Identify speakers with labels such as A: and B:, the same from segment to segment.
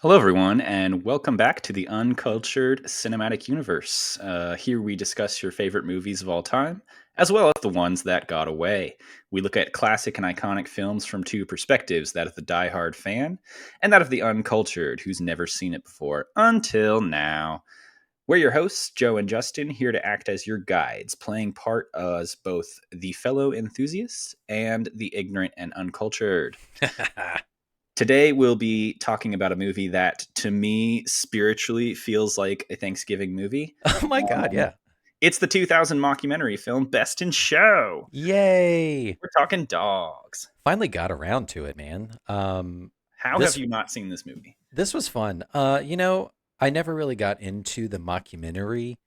A: Hello, everyone, and welcome back to the Uncultured Cinematic Universe. Here we discuss your favorite movies of all time, as well as the ones that got away. We look at classic and iconic films from two perspectives, that of the diehard fan and that of the uncultured who's never seen it before until now. We're your hosts, Joe and Justin, here to act as your guides, playing part as both the fellow enthusiasts and the ignorant and uncultured. Today, we'll be talking about a movie that, to me, spiritually feels like a Thanksgiving movie.
B: Oh my God,
A: Um,
B: yeah.
A: it's the 2000 mockumentary film Best in Show.
B: Yay.
A: We're talking dogs.
B: Finally got around to it, man.
A: How have
B: This
A: you not seen this movie?
B: this was fun. I never really got into the mockumentary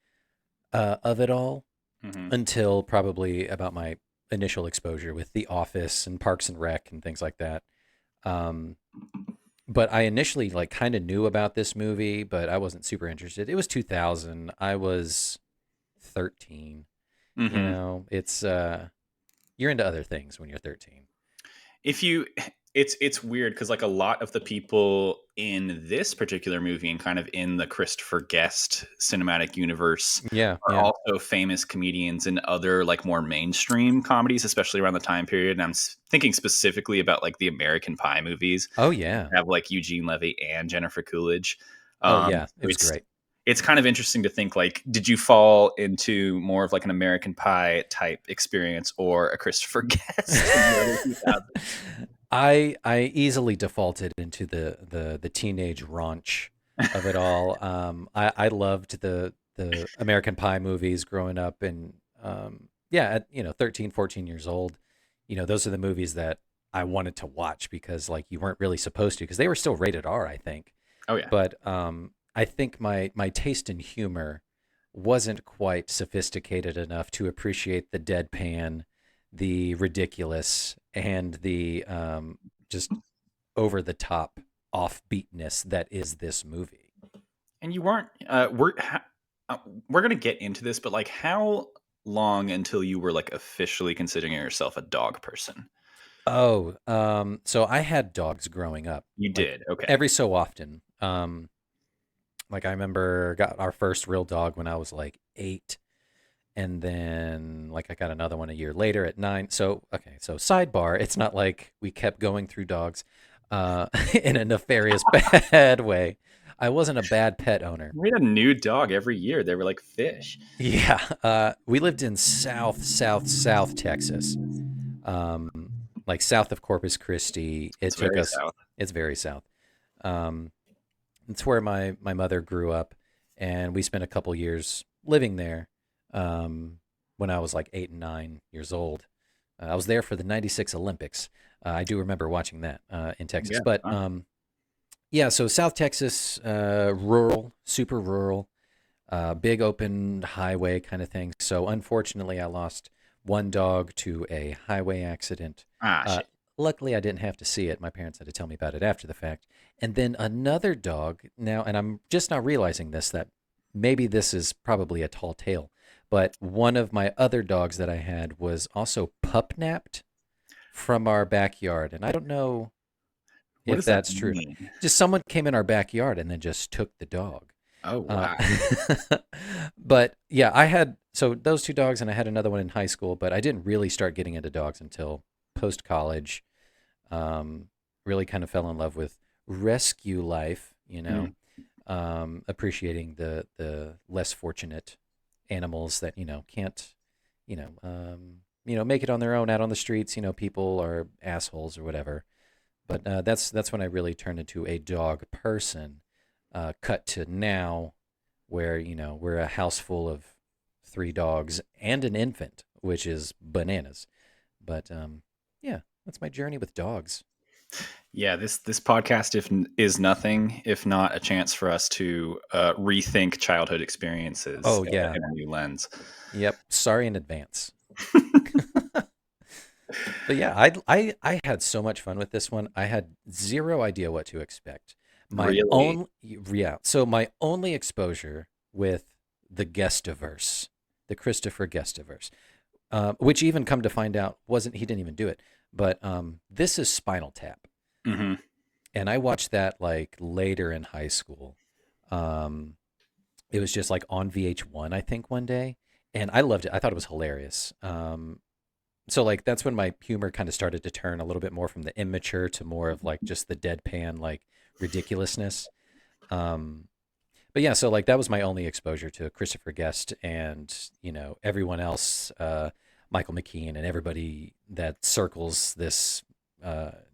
B: of it all
A: Hmm.
B: until probably about my initial exposure with The Office and Parks and Rec and things like that. Um, but I initially like kind of knew about this movie, but I wasn't super interested. It was 2000. I was 13.
A: Hmm.
B: It's you're into other things when you're 13.
A: If you it's weird because like a lot of the people in this particular movie and kind of in the Christopher Guest cinematic universe
B: Yeah,
A: are
B: yeah.
A: also famous comedians in other like more mainstream comedies, especially around the time period. And thinking specifically about like the American Pie movies,
B: Oh yeah.
A: have like Eugene Levy and Jennifer Coolidge.
B: Oh
A: um
B: yeah. It
A: so
B: was great.
A: it's kind of interesting to think like, did you fall into more of like an American Pie type experience or a Christopher Guest in the early 2000s?
B: I easily defaulted into the teenage raunch of it all. I loved the American Pie movies growing up, and yeah, at 13, 14 years old, those are the movies that I wanted to watch because like you weren't really supposed to because they were still rated R, I think.
A: Oh yeah.
B: But I think my taste in humor wasn't quite sophisticated enough to appreciate the deadpan, the ridiculous, and the just over the top offbeatness that is this movie.
A: And you weren't. Uh, we're gonna get into this, but like, how long until you were like officially considering yourself a dog person?
B: Oh, so I had dogs growing up,
A: You
B: like
A: did. Okay.
B: every so often. Like I remember got our first real dog when I was like 8. And then like I got another one a year later at 9. So okay, so sidebar, it's not like we kept going through dogs in a nefarious bad way. I wasn't a bad pet owner.
A: We had a new dog every year. They were like fish.
B: Yeah, we lived in South Texas, um, like south of Corpus Christi. It
A: It's
B: took
A: very
B: us.
A: south.
B: It's very south. Um, it's where my mother grew up, and we spent a couple years living there. Um, when I was like 8 and 9 years old, I was there for the '96 Olympics. I do remember watching that in Texas,
A: Yeah.
B: but
A: Fun.
B: yeah. So South Texas, rural, super rural, big open highway kind of thing. So unfortunately, I lost one dog to a highway accident.
A: Ah,
B: Uh,
A: shit.
B: Luckily, I didn't have to see it. My parents had to tell me about it after the fact. And then another dog now, and I'm just now realizing this, that maybe this is probably a tall tale, but one of my other dogs that I had was also pup napped from our backyard. And I don't know
A: What
B: if
A: does that
B: that's true.
A: mean?
B: Just someone came in our backyard and then just took the dog.
A: Oh
B: Uh,
A: wow.
B: but yeah, I had so those two dogs, and I had another one in high school, but I didn't really start getting into dogs until post college. Um, really kind of fell in love with rescue life,
A: Mm.
B: appreciating the less fortunate animals that can't, make it on their own out on the streets. People are assholes or whatever. But that's when I really turned into a dog person. Cut to now, where we're a house full of 3 dogs and an infant, which is bananas. But yeah, that's my journey with dogs.
A: Yeah, this podcast is nothing if not a chance for us to rethink childhood experiences
B: Oh yeah,
A: in a new lens.
B: yep. Sorry in advance. But yeah, I had so much fun with this one. I had zero idea what to expect. My
A: Really?
B: own Yeah, so my only exposure with the Guest-iverse, the Christopher Guest-iverse, which even come to find out wasn't he didn't even do it, but this is Spinal Tap.
A: Hmm.
B: and I watched that like later in high school. Um, it was just like on VH1, I think, one day, and I loved it. I thought it was hilarious. So like that's when my humor kind of started to turn a little bit more from the immature to more of like just the deadpan like ridiculousness. Um, but yeah, so like that was my only exposure to Christopher Guest and everyone else, Michael McKean and everybody that circles this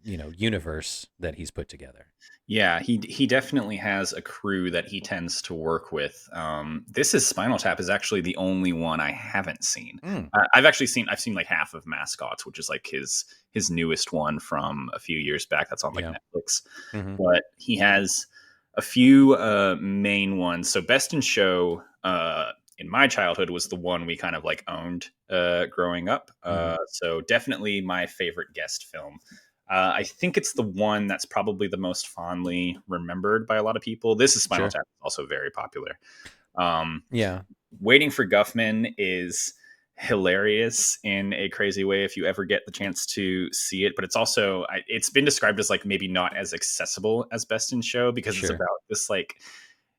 B: universe that he's put together.
A: Yeah, he definitely has a crew that he tends to work with. This is Spinal Tap is actually the only one I haven't seen.
B: Mm,
A: I've seen like half of Mascots, which is like his newest one from a few years back. That's on like
B: yeah.
A: Netflix,
B: Hmm.
A: but he has a few main ones. So Best in Show in my childhood was the one we kind of like owned growing up.
B: Hmm.
A: So definitely my favorite Guest film. I think it's the one that's probably the most fondly remembered by a lot of people. This is Spinal
B: Sure.
A: Tap, also very popular. Um,
B: Yeah.
A: Waiting for Guffman is hilarious in a crazy way if you ever get the chance to see it. But it's also it's been described as like maybe not as accessible as Best in Show because it's
B: Sure.
A: about this like.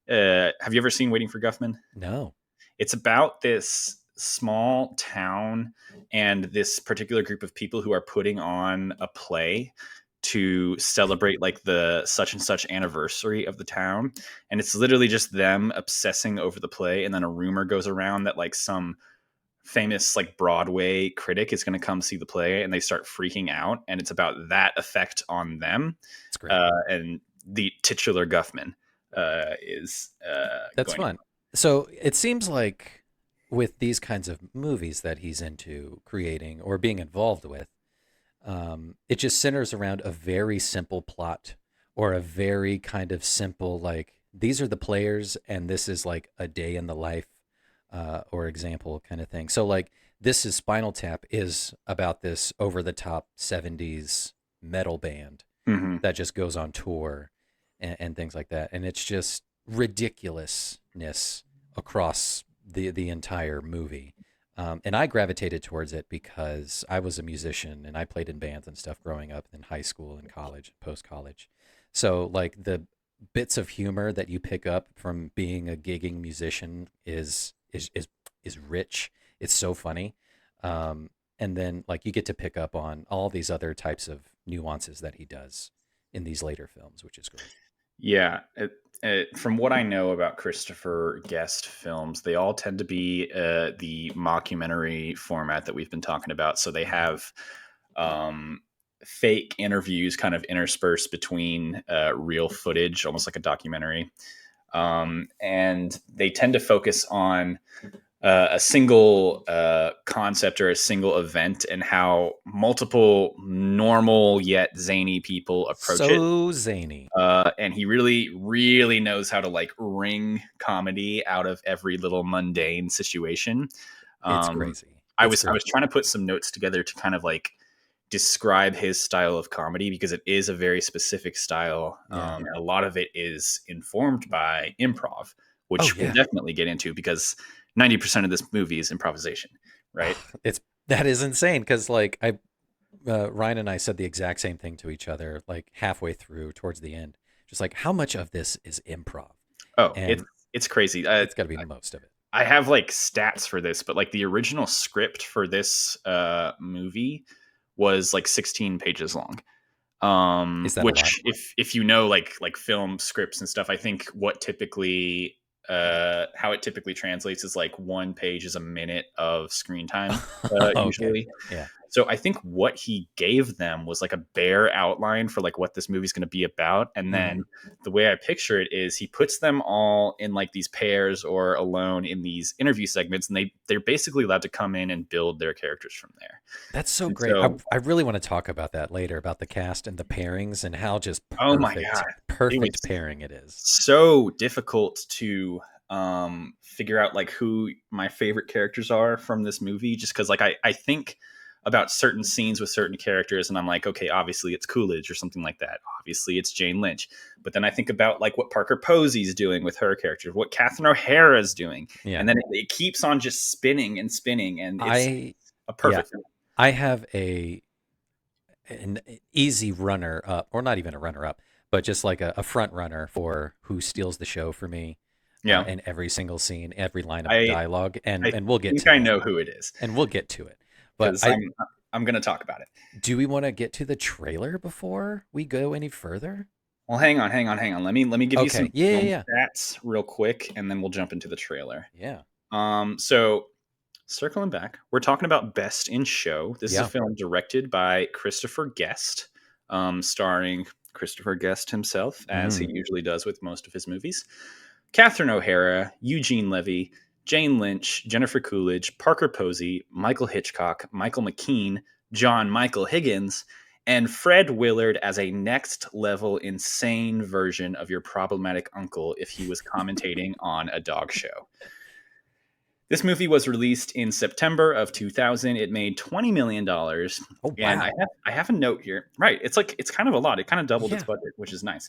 A: Have you ever seen Waiting for Guffman?
B: No.
A: It's about this small town and this particular group of people who are putting on a play to celebrate like the such and such anniversary of the town, and it's literally just them obsessing over the play, and then a rumor goes around that like some famous like Broadway critic is going to come see the play, and they start freaking out, and it's about that effect on them.
B: It's great.
A: And the titular Guffman is
B: That's
A: going to.
B: fun. So it seems like with these kinds of movies that he's into creating or being involved with, it just centers around a very simple plot or a very kind of simple, like, these are the players and this is like a day in the life or example kind of thing. So, like, this is Spinal Tap is about this over the top 70s metal band
A: Mhm.
B: that just goes on tour and things like that. And it's just ridiculousness across the entire movie. And I gravitated towards it because I was a musician and I played in bands and stuff growing up in high school and college, post college. So like the bits of humor that you pick up from being a gigging musician is rich. It's so funny. And then like you get to pick up on all these other types of nuances that he does in these later films, which is great.
A: Yeah, from what I know about Christopher Guest films, they all tend to be the mockumentary format that we've been talking about. So they have um, fake interviews kind of interspersed between real footage, almost like a documentary. And they tend to focus on a single concept or a single event and how multiple normal yet zany people approach it.
B: So zany.
A: And he really, really knows how to like wring comedy out of every little mundane situation.
B: It's
A: Um,
B: crazy.
A: I
B: It's
A: was I was
B: great.
A: trying to put some notes together to kind of like describe his style of comedy because it is a very specific style,
B: Yeah.
A: and a lot of it is informed by improv,
B: Oh
A: which we'll
B: yeah.
A: definitely get into because 90% of this movie is improvisation, right?
B: It's that is insane because like I Ryan and I said the exact same thing to each other like halfway through towards the end. Just like how much of this is improv?
A: Oh, it's
B: And
A: it's crazy.
B: it's got to be most of it.
A: I have like stats for this, but like the original script for this movie was like 16 pages long.
B: Is that a lot?
A: Which if you know like film scripts and stuff, I think what typically how it typically translates is like one page is a minute of screen time
B: Okay.
A: usually.
B: Yeah.
A: So I think what he gave them was like a bare outline for like what this movie's going to be about, and
B: Hmm.
A: then the way I picture it is he puts them all in like these pairs or alone in these interview segments, and they're basically allowed to come in and build their characters from there.
B: That's so
A: And
B: great. I
A: so,
B: I really want to talk about that later about the cast and the pairings and how just
A: oh my god, it was
B: perfect pairing it is.
A: so difficult to figure out like who my favorite characters are from this movie just because like I think about certain scenes with certain characters and I'm like, okay, obviously it's Coolidge or something like that, obviously it's Jane Lynch, but then I think about like what Parker Posey's doing with her character, what Catherine O'Hara's doing,
B: Yeah.
A: and then it keeps on just spinning and spinning, and it's
B: I
A: a
B: yeah,
A: perfect film.
B: I have an easy runner up, or not even a runner up, but just like a front runner for who steals the show for me
A: Yeah.
B: in every single scene, every line of
A: I
B: dialogue,
A: I
B: and we'll get
A: think
B: to
A: I
B: it,
A: know who it is
B: and we'll get to it. But
A: because I'm going to talk about it.
B: do we want to get to the trailer before we go any further?
A: Well, hang on. Let me give you some
B: Okay. Yeah, yeah,
A: film
B: yeah.
A: stats real quick, and then we'll jump into the trailer.
B: Yeah.
A: So circling back, we're talking about Best in Show. This is a
B: Yeah.
A: film directed by Christopher Guest, starring Christopher Guest himself, as he
B: Mm.
A: usually does with most of his movies. Catherine O'Hara, Eugene Levy, Jane Lynch, Jennifer Coolidge, Parker Posey, Michael Hitchcock, Michael McKean, John Michael Higgins, and Fred Willard as a next level insane version of your problematic uncle if he was commentating on a dog show. This movie was released in September of 2000. It made $20 million.
B: Oh,
A: And
B: wow.
A: I have a note here. Right. It's kind of a lot. It kind of doubled its
B: Yeah.
A: budget, which is nice.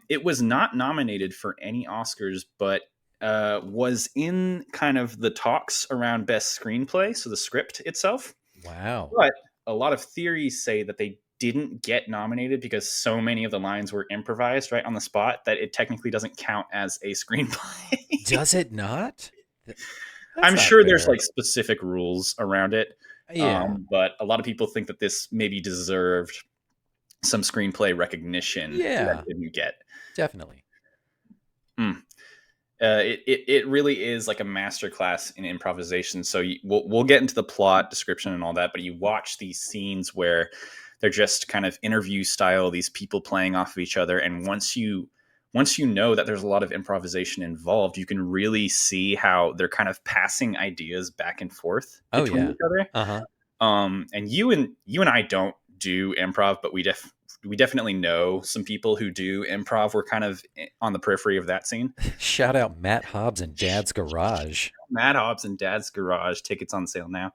A: It was not nominated for any Oscars, but was in kind of the talks around best screenplay, so the script itself.
B: Wow.
A: But a lot of theories say that they didn't get nominated because so many of the lines were improvised right on the spot that it technically doesn't count as a screenplay.
B: Does it not? That's
A: I'm
B: not
A: sure there's
B: fair.
A: like specific rules around it.
B: Yeah.
A: But a lot of people think that this maybe deserved some screenplay recognition that
B: Yeah.
A: it didn't get.
B: Definitely.
A: It really is like a masterclass in improvisation. So we'll get into the plot description and all that, but you watch these scenes where they're just kind of interview style, these people playing off of each other, and once you know that there's a lot of improvisation involved, you can really see how they're kind of passing ideas back and forth
B: Oh,
A: between
B: yeah.
A: each other.
B: Uh-huh.
A: And you and I don't do improv, but we definitely know some people who do improv. We're kind of on the periphery of that scene.
B: Shout out Matt Hobbs and Dad's Garage.
A: Matt Hobbs and Dad's Garage, tickets on sale now.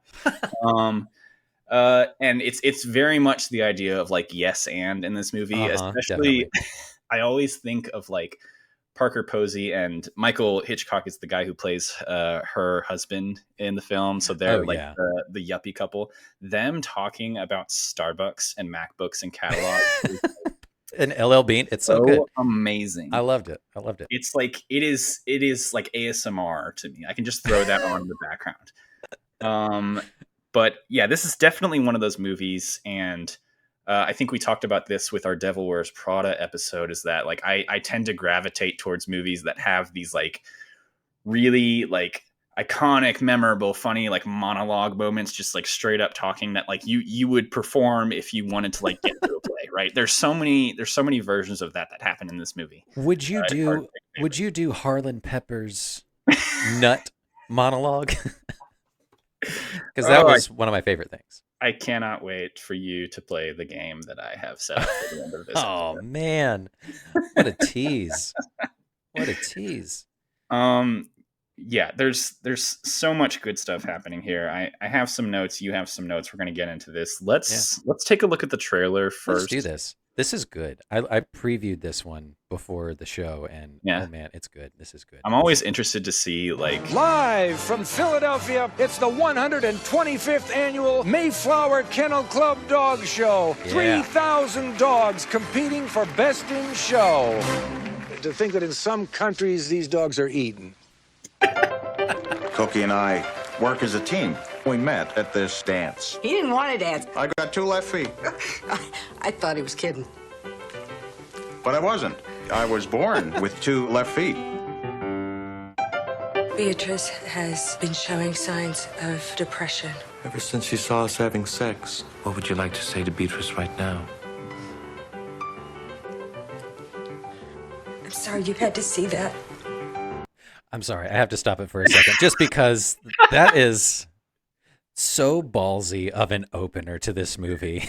A: And it's very much the idea of like yes and in this movie, especially.
B: Definitely.
A: I always think of like Parker Posey, and Michael Hitchcock is the guy who plays her husband in the film. So they're like
B: yeah.
A: the yuppie couple. Them talking about Starbucks and MacBooks and catalogs is
B: And LL Bean, it's so good.
A: amazing.
B: I loved it.
A: It's like it is like ASMR to me. I can just throw that on in the background. But yeah, this is definitely one of those movies, and I think we talked about this with our Devil Wears Prada episode, is that like I tend to gravitate towards movies that have these like really like iconic, memorable, funny like monologue moments, just like straight up talking that like you would perform if you wanted to like get to a play, right? There's so many versions of that happen in this movie.
B: Would you do Harlan Pepper's nut monologue? Because that was one of my favorite things.
A: I cannot wait for you to play the game that I have set up for the end of this.
B: Oh
A: episode.
B: Man, what a tease! What a tease!
A: Yeah, there's so much good stuff happening here. I have some notes. You have some notes. We're going to get into this. Let's take a look at the trailer first.
B: Let's do this. This is good. I previewed this one before the show, and oh man, it's good. This is good.
A: I'm always interested to see like
C: live from Philadelphia. It's the 125th annual Mayflower Kennel Club Dog Show.
B: Yeah.
C: 3,000 dogs competing for best in show. To think that in some countries these dogs are eaten.
D: Cookie and I work as a team. We met at this dance.
E: He didn't want to dance.
D: I got 2 left feet,
E: I thought he was kidding.
D: but I wasn't. I was born with 2 left feet.
F: Beatrice has been showing signs of depression.
G: Ever since she saw us having sex. What would you like to say to Beatrice right now?
F: I'm sorry you had to see that.
B: I'm sorry. I have to stop it for a second, just because that is so ballsy of an opener to this movie.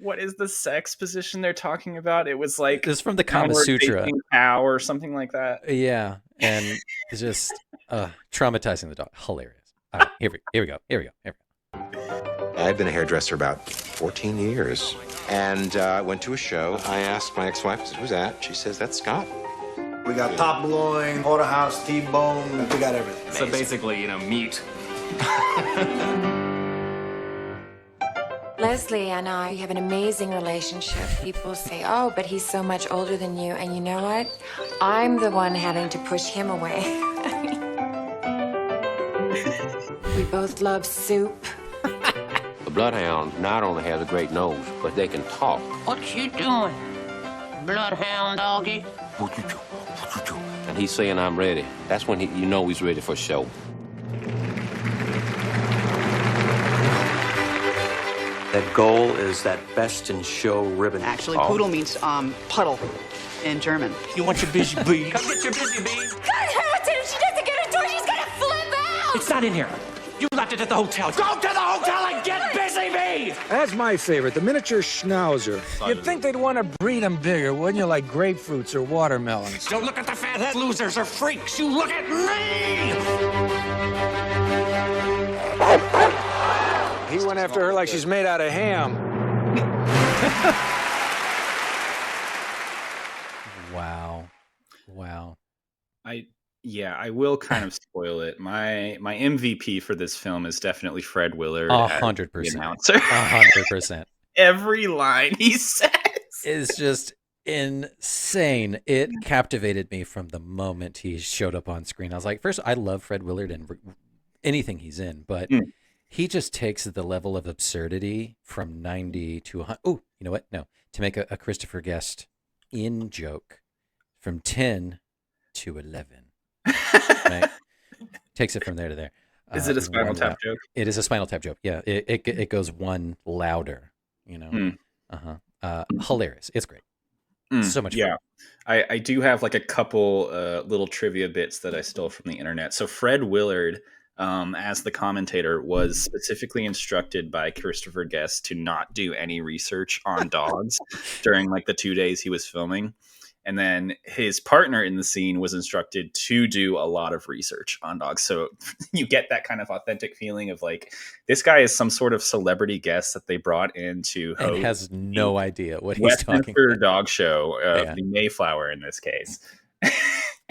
A: What is the sex position they're talking about? It was like
B: it's from the Kama Sutra,
A: cow or something like that.
B: Yeah, and it's just traumatizing the dog. Hilarious. All right, here we go.
H: I've been a hairdresser about 14 years, and went to a show. I asked my ex-wife, I said, "Who's that?" She says, "That's Scott."
I: We got top loin, porterhouse, T-bone. We got everything.
J: So basically, meat. Leslie and I have an amazing relationship. People say, oh, but he's so much older than you. And you know what? I'm the one having to push him away. We both love soup.
K: The bloodhound not only has a great nose, but they can talk.
L: What you doing, bloodhound doggy?
K: And he's saying, I'm ready. That's when you know he's ready for show.
G: That goal is that best in show ribbon.
M: Actually, poodle means puddle in German.
G: You want your busy bee?
L: Come get your busy bee.
J: God, Hamilton, if she doesn't get her door, she's gonna flip out!
G: It's not in here. You left it at the hotel. Go to the hotel and get busy bee!
C: That's my favorite, the miniature schnauzer. You'd think they'd want to breed them bigger, wouldn't you, like grapefruits or watermelons?
G: Don't look at the fathead losers or freaks. You look at me!
C: He went after her like she's made out of ham.
B: Wow.
A: I will kind of spoil it. My MVP for this film is definitely Fred Willard.
B: 100%.
A: The announcer.
B: 100%.
A: Every line he says
B: is just insane. It captivated me from the moment he showed up on screen. I was like, first, I love Fred Willard and anything he's in, but he just takes the level of absurdity from 90 to 100. Oh, you know what? No, to make a Christopher Guest in joke from 10 to 11. Right? Takes it from there to there.
A: Is it a Spinal Tap joke?
B: It is a Spinal Tap joke. Yeah, it goes one louder. You know, hilarious. It's great. So much fun.
A: Yeah, I do have like a couple little trivia bits that I stole from the internet. So Fred Willard, as the commentator, was specifically instructed by Christopher Guest to not do any research on dogs during like the 2 days he was filming. And then his partner in the scene was instructed to do a lot of research on dogs. So you get that kind of authentic feeling of like, this guy is some sort of celebrity guest that they brought in to host.
B: And has no idea what he's talking about.
A: Dog show, the Mayflower in this case.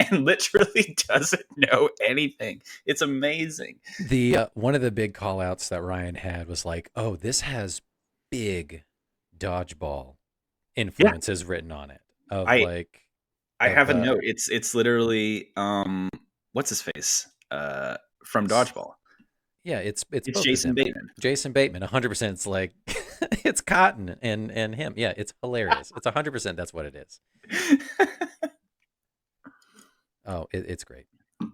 A: And literally doesn't know anything. It's amazing.
B: The one of the big call outs that Ryan had was like, oh, this has big dodgeball influences written on it. I
A: have a note. It's literally what's his face from Dodgeball.
B: Yeah, it's
A: Jason Bateman.
B: Jason Bateman, 100%. It's like it's Cotton and him. Yeah, it's hilarious. It's 100%. That's what it is. Oh, it's great.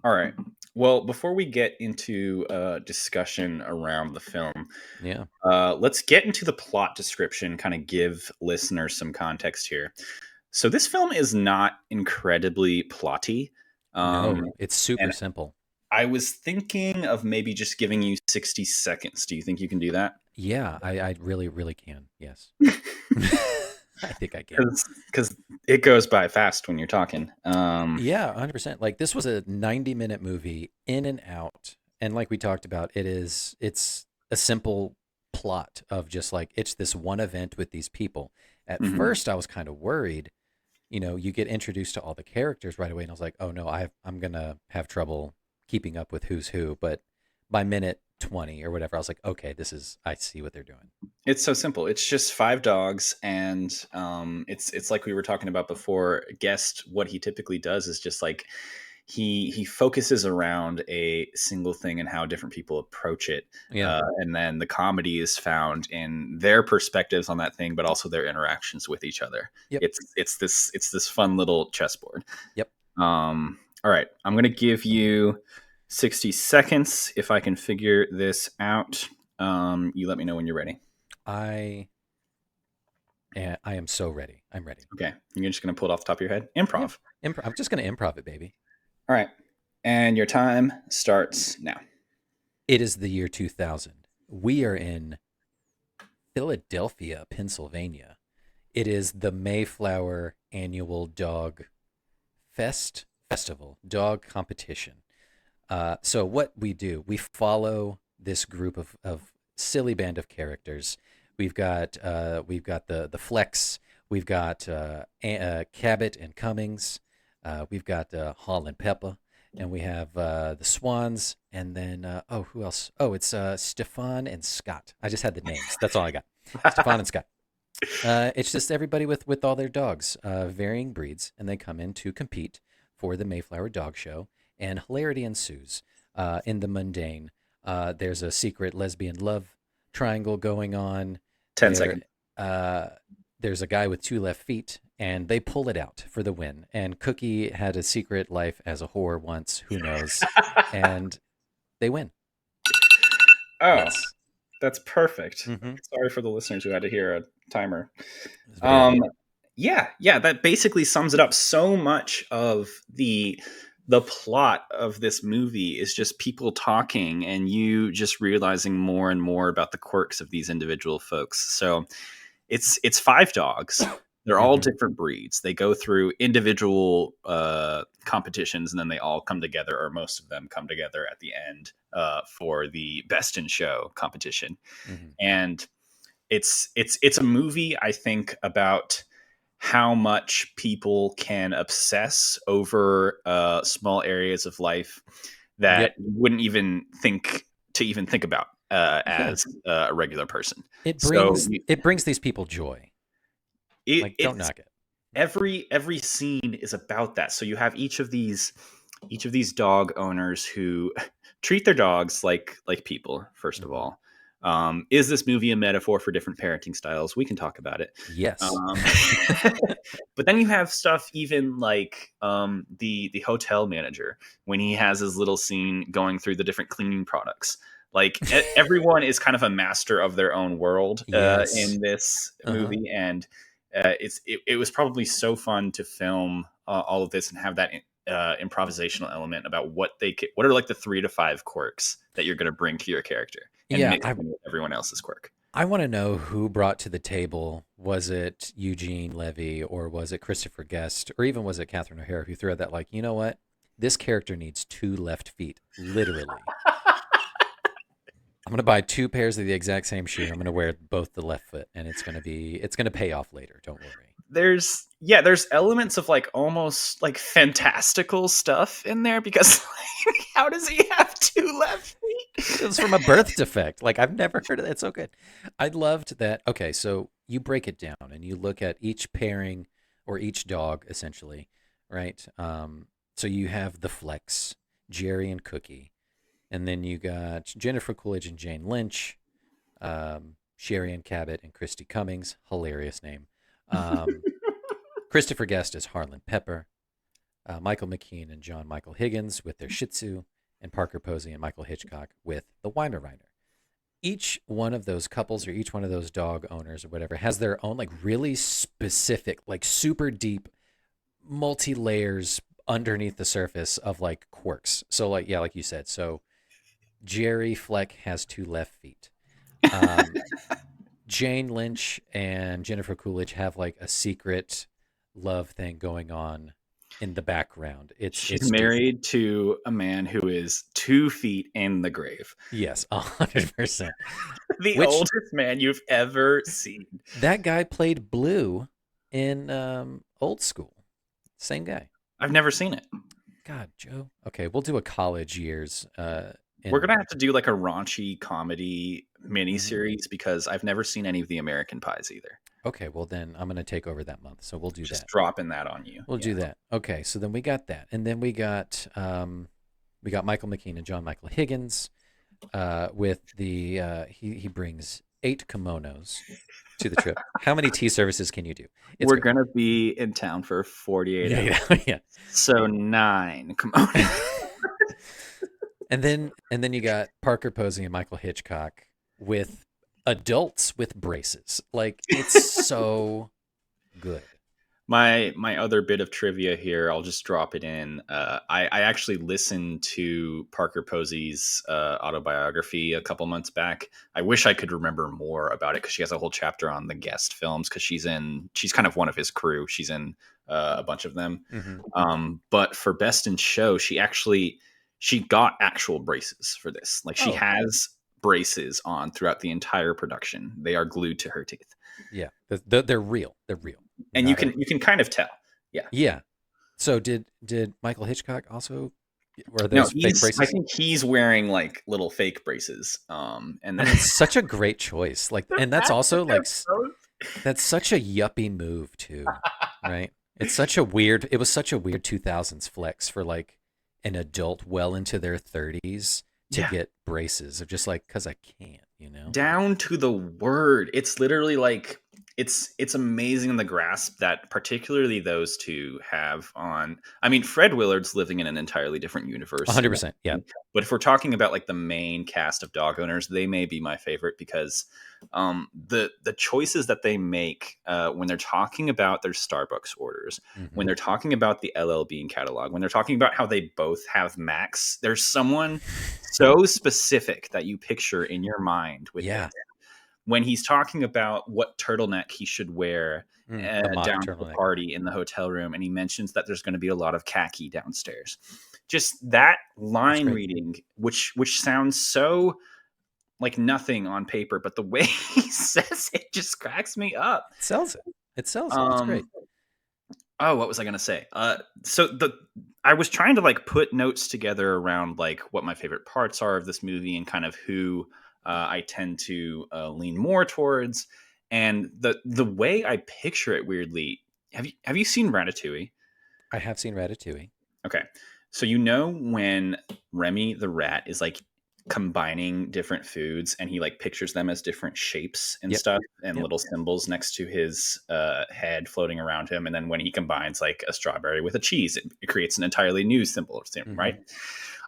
A: All right. Well, before we get into discussion around the film, let's get into the plot description. Kind of give listeners some context here. So this film is not incredibly plotty.
B: No, it's super simple.
A: I was thinking of maybe just giving you 60 seconds. Do you think you can do that?
B: Yeah, I really, really can. Yes. I think I can.
A: Because it goes by fast when you're talking.
B: Yeah, 100%. Like this was a 90-minute movie in and out. And like we talked about, it's a simple plot of just like, it's this one event with these people. At first I was kind of worried. You know, you get introduced to all the characters right away, and I was like, "Oh no, I'm gonna have trouble keeping up with who's who." But by minute 20 or whatever, I was like, "Okay, I see what they're doing."
A: It's so simple. It's just 5 dogs, and it's like we were talking about before. Guest, what he typically does is just like he focuses around a single thing and how different people approach it.
B: Yeah.
A: And then the comedy is found in their perspectives on that thing, but also their interactions with each other.
B: Yep.
A: It's this fun little chessboard.
B: Yep.
A: All right. I'm going to give you 60 seconds if I can figure this out. You let me know when you're ready.
B: I am so ready. I'm ready.
A: Okay. You're just going to pull it off the top of your head? Improv.
B: Yeah. I'm just going to improv it, baby.
A: All right. And your time starts now.
B: It is the year 2000. We are in Philadelphia, Pennsylvania. It is the Mayflower annual dog festival, dog competition. So what we do, we follow this group of silly band of characters. We've got the Flex, we've got Cabot and Cummings, we've got Hall and Peppa, and we have the Swans, and then who else? Oh, it's Stefan and Scott. I just had the names. That's all I got. Stefan and Scott. It's just everybody with all their dogs, varying breeds, and they come in to compete for the Mayflower Dog Show, and hilarity ensues in the mundane. There's a secret lesbian love triangle going on.
A: 10 seconds.
B: There's a guy with 2 left feet, and they pull it out for the win. And Cookie had a secret life as a whore once, who knows? And they win.
A: Oh,
B: Yes.
A: that's perfect.
B: Mhm.
A: Sorry for the listeners who had to hear a timer.
B: It's very good.
A: Yeah, that basically sums it up. So much of the plot of this movie is just people talking and you just realizing more and more about the quirks of these individual folks. So it's 5 dogs. They're all different breeds. They go through individual competitions, and then they all come together, or most of them come together at the end for the Best in Show competition. And it's a movie, I think, about how much people can obsess over small areas of life that you wouldn't even think about as a regular person.
B: It brings these people joy. Don't knock it.
A: Every scene is about that. So you have each of these dog owners who treat their dogs like people. First of all, is this movie a metaphor for different parenting styles? We can talk about it.
B: Yes.
A: But then you have stuff even like the hotel manager when he has his little scene going through the different cleaning products. Like everyone is kind of a master of their own world in this movie, and it was probably so fun to film all of this and have that improvisational element about what are like the 3 to 5 quirks that you're going to bring to your character and mix them with everyone else's quirk.
B: I want to know who brought to the table. Was it Eugene Levy, or was it Christopher Guest, or even was it Catherine O'Hara who threw out that, like, you know what? This character needs 2 left feet, literally. I'm going to buy 2 pairs of the exact same shoe. I'm going to wear both the left foot, and it's going to pay off later. Don't worry.
A: There's elements of like almost like fantastical stuff in there, because like, how does he have 2 left feet?
B: It's from a birth defect. Like, I've never heard of that. It's so good. I loved that. Okay, so you break it down and you look at each pairing or each dog, essentially, right? So you have the Flex, Jerry and Cookie. And then you got Jennifer Coolidge and Jane Lynch, Sherry Ann Cabot and Christy Cummings. Hilarious name. Christopher Guest is Harlan Pepper. Michael McKean and John Michael Higgins with their Shih Tzu. And Parker Posey and Michael Hitchcock with the Weimaraner. Each one of those couples or each one of those dog owners or whatever has their own like really specific, like super deep, multi-layers underneath the surface of like quirks. So like, yeah, like you said, so Jerry Fleck has 2 left feet. Jane Lynch and Jennifer Coolidge have like a secret love thing going on in the background.
A: She's married to a man who is 2 feet in the grave.
B: Yes, 100%.
A: The oldest man you've ever seen.
B: That guy played Blue in Old School. Same guy.
A: I've never seen it.
B: God, Joe. Okay, we'll do a college years.
A: We're going to have to do like a raunchy comedy miniseries because I've never seen any of the American Pies either.
B: Okay, well then I'm going to take over that month. So we'll do
A: Just
B: that.
A: dropping that on you.
B: We'll do that. Okay, so then we got that. And then we got Michael McKean and John Michael Higgins with the he brings 8 kimonos to the trip. How many tea services can you do?
A: We're going to be in town for 48 hours.
B: Yeah.
A: So 9 kimonos.
B: And then you got Parker Posey and Michael Hitchcock with adults with braces. Like, it's so good.
A: My other bit of trivia here, I'll just drop it in. I actually listened to Parker Posey's autobiography a couple months back. I wish I could remember more about it because she has a whole chapter on the Guest films because she's kind of one of his crew. She's in a bunch of them. But for Best in Show, she got actual braces for this. Like she has braces on throughout the entire production. They are glued to her teeth.
B: Yeah, they're real. They're real.
A: And you can kind of tell. Yeah.
B: Yeah. So did Michael Hitchcock also Or
A: No,
B: those fake braces?
A: I think he's wearing like little fake braces. And then
B: it's such a great choice. Like, and that's also like, that's such a yuppie move too, right? It was such a weird 2000s flex for like an adult well into their 30s to get braces of just like, cause I can't,
A: down to the word. It's literally like it's amazing the grasp that particularly those two have on. I mean, Fred Willard's living in an entirely different universe.
B: 100%. Yeah.
A: But if we're talking about like the main cast of dog owners, they may be my favorite because the choices that they make when they're talking about their Starbucks orders, when they're talking about the LL Bean catalog, when they're talking about how they both have Macs, there's someone so specific that you picture in your mind with them. When he's talking about what turtleneck he should wear down to the party in the hotel room, and he mentions that there's going to be a lot of khaki downstairs. Just that line reading, which sounds so like nothing on paper, but the way he says it just cracks me up.
B: It sells it. It's great.
A: Oh, what was I going to say? I was trying to like put notes together around like what my favorite parts are of this movie and kind of who I tend to lean more towards. And the way I picture it weirdly, have you seen Ratatouille?
B: I have seen Ratatouille.
A: Okay. So when Remy the rat is like combining different foods and he like pictures them as different shapes and stuff and little symbols next to his head floating around him, and then when he combines like a strawberry with a cheese, it creates an entirely new symbol, right?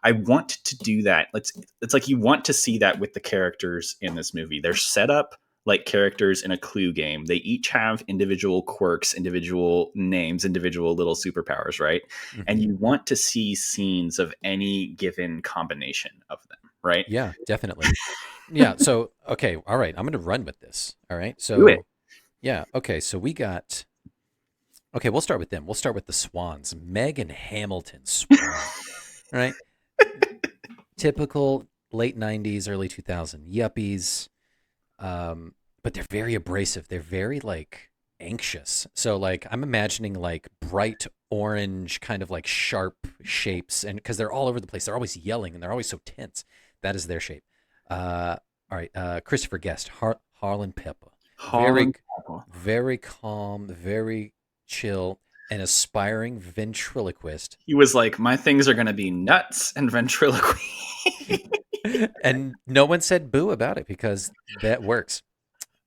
A: I want to do that. It's like you want to see that with the characters in this movie. They're set up like characters in a Clue game. They each have individual quirks, individual names, individual little superpowers, right? And you want to see scenes of any given combination of them, right?
B: Yeah, definitely. Yeah. So, okay. All right. I'm going to run with this. All right. So,
A: do it.
B: Yeah. Okay. So we'll start with them. We'll start with the Swans. Meg and Hamilton Swan. All right. Typical late 90s, early 2000s yuppies. But they're very abrasive. They're very like anxious. So like I'm imagining like bright orange kind of like sharp shapes, and because they're all over the place, they're always yelling and they're always so tense. That is their shape. All right. Christopher Guest, Harlan Pepper. Very calm, very chill, an aspiring ventriloquist.
A: He was like, my things are going to be nuts and ventriloquy.
B: And no one said boo about it because that works.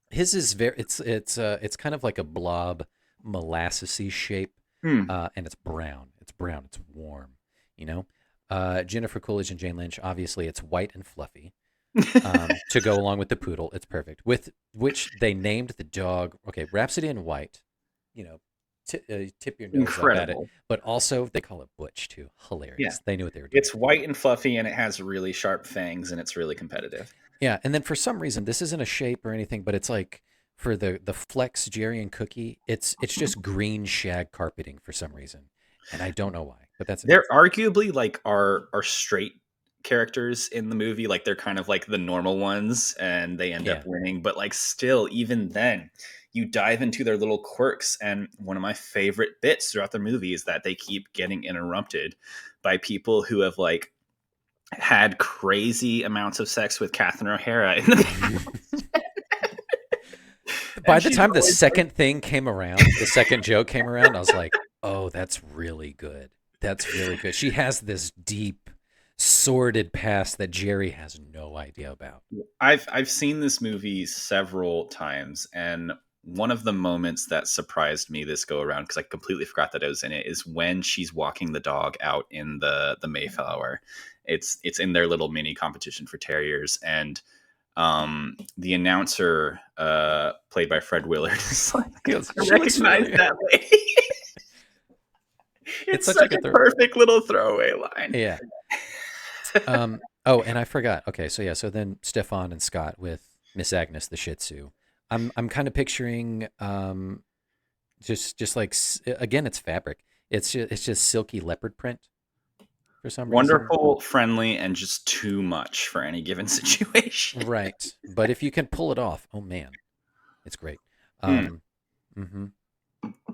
B: His is it's kind of like a blob molassesy shape, and it's brown. It's warm, Jennifer Coolidge and Jane Lynch, obviously it's white and fluffy. To go along with the poodle, it's perfect. With which they named the dog, Rhapsody in White, tip your nose up at it, but also they call it Butch too. Hilarious. They knew what they were doing.
A: It's white and fluffy and it has really sharp fangs and it's really competitive.
B: Yeah, and then for some reason this isn't a shape or anything, but it's like for the Flex Jerry and Cookie, it's just green shag carpeting for some reason, and I don't know why. But
A: they're arguably like our straight characters in the movie, like they're kind of like the normal ones and they end up winning, but like still, even then you dive into their little quirks, and one of my favorite bits throughout the movie is that they keep getting interrupted by people who have like had crazy amounts of sex with Catherine O'Hara in the past.
B: By the time the second thing came around, the second joke came around, I was like, oh, that's really good. That's really good. She has this deep, sordid past that Jerry has no idea about.
A: I've seen this movie several times, and one of the moments that surprised me this go around, because I completely forgot that I was in it, is when she's walking the dog out in the Mayflower. It's in their little mini competition for terriers, and the announcer, played by Fred Willard, is like, I recognize that lady. It's such a perfect little throwaway line.
B: Yeah. Oh, and I forgot. Okay, so then Stefan and Scott with Miss Agnes the Shih Tzu. I'm kind of picturing just like, again, it's fabric. It's just silky leopard print for some reason.
A: Wonderful, friendly, and just too much for any given situation.
B: Right, but if you can pull it off, oh man, it's great.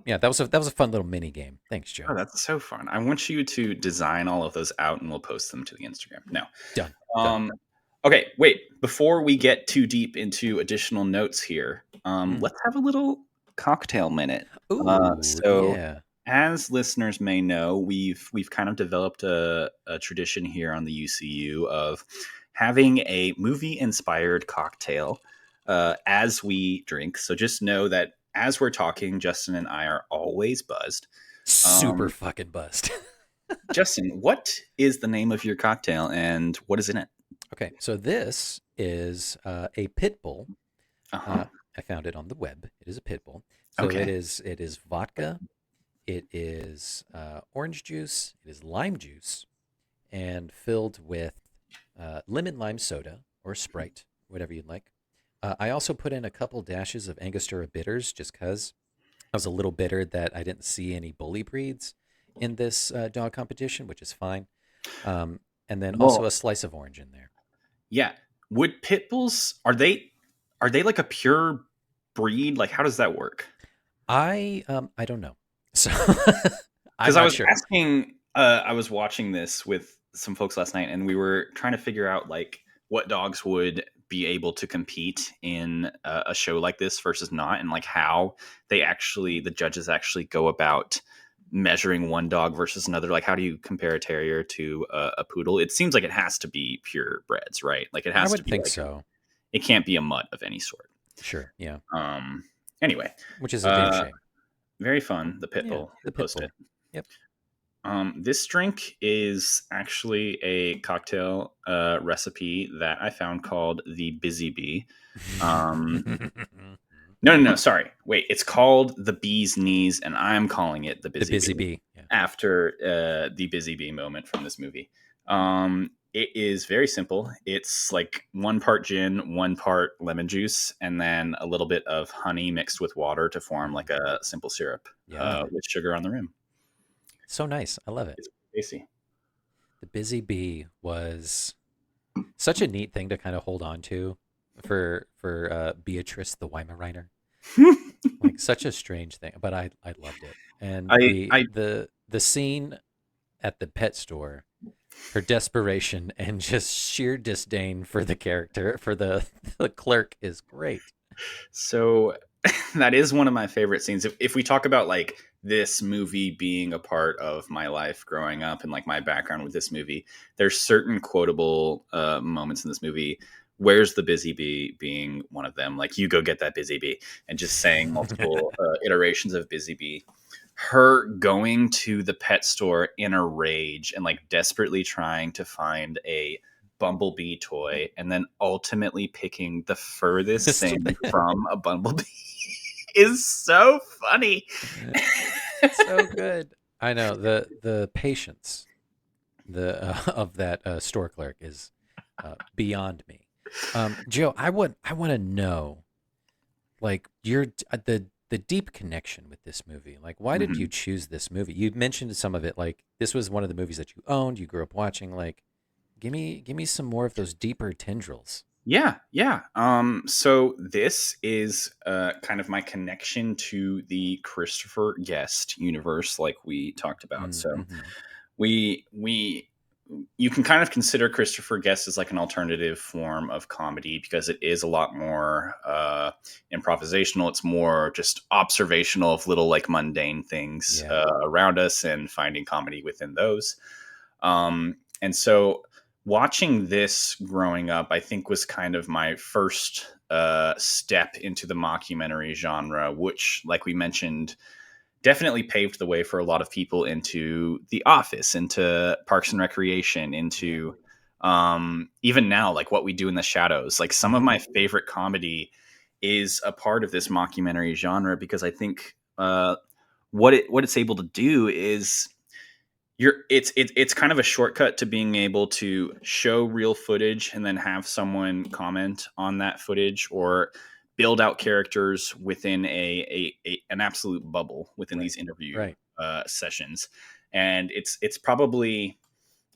B: Yeah, that was a fun little mini game. Thanks, Joe.
A: Oh, that's so fun. I want you to design all of those out and we'll post them to the Instagram. No.
B: Done.
A: Okay, wait. Before we get too deep into additional notes here, let's have a little cocktail minute.
B: Ooh, yeah.
A: As listeners may know, we've kind of developed a tradition here on the UCU of having a movie-inspired cocktail as we drink. So just know that as we're talking, Justin and I are always buzzed.
B: Super fucking buzzed.
A: Justin, what is the name of your cocktail and what is in it?
B: Okay, so this is a pit bull. I found it on the web. It is a pit bull. So
A: Okay.
B: it is vodka. It is orange juice. It is lime juice, and filled with lemon lime soda or Sprite, whatever you'd like. I also put in a couple dashes of Angostura bitters just because I was a little bitter that I didn't see any bully breeds in this dog competition, which is fine. And then also a slice of orange in there.
A: Yeah. Would pit bulls are they like a pure breed? Like how does that work?
B: I don't know. So
A: because I was asking, I was watching this with some folks last night, and we were trying to figure out like what dogs would be able to compete in a show like this versus not, and like how the judges actually go about measuring one dog versus another. Like, how do you compare a terrier to a poodle? It seems like it has to be purebreds, right? Like, it has to be.
B: think
A: like
B: so.
A: It can't be a mutt of any sort.
B: Sure. Yeah.
A: Anyway,
B: which is a damn shame.
A: Very fun. The pit bull.
B: The pit bull.
A: It.
B: Yep.
A: This drink is actually a cocktail recipe that I found called the Busy Bee. No. Sorry. Wait. It's called the Bee's Knees, and I'm calling it the Busy
B: Bee. Yeah.
A: After the Busy Bee moment from this movie. It is very simple. It's like 1 part gin, 1 part lemon juice, and then a little bit of honey mixed with water to form like a simple syrup with sugar on the rim.
B: So nice. I love it.
A: It's tasty.
B: The Busy Bee was such a neat thing to kind of hold on to for Beatrice the Weimaraner. Like such a strange thing, but I loved it. And the scene at the pet store, her desperation and just sheer disdain for the character, for the clerk, is great.
A: So that is one of my favorite scenes. If we talk about like this movie being a part of my life growing up and like my background with this movie, there's certain quotable moments in this movie. Where's the Busy Bee being one of them? Like, you go get that Busy Bee, and just saying multiple iterations of Busy Bee. Her going to the pet store in a rage and like desperately trying to find a bumblebee toy, and then ultimately picking the furthest thing from a bumblebee is so funny.
B: So good. I know the patience of that store clerk is beyond me. Joe, I want to know, like, the deep connection with this movie. Like, why did you choose this movie? You mentioned some of it, like this was one of the movies that you owned, you grew up watching. Like, give me some more of those deeper tendrils.
A: Yeah. So this is kind of my connection to the Christopher Guest universe, like we talked about. So you can kind of consider Christopher Guest as like an alternative form of comedy because it is a lot more improvisational. It's more just observational of little like mundane things around us and finding comedy within those. And so watching this growing up, I think, was kind of my first step into the mockumentary genre, which, like we mentioned, definitely paved the way for a lot of people into The Office, into Parks and Recreation, into even now, like What We Do in the Shadows. Like, some of my favorite comedy is a part of this mockumentary genre because I think what it's able to do is it's kind of a shortcut to being able to show real footage and then have someone comment on that footage or build out characters within an absolute bubble within these interview sessions. And it's probably,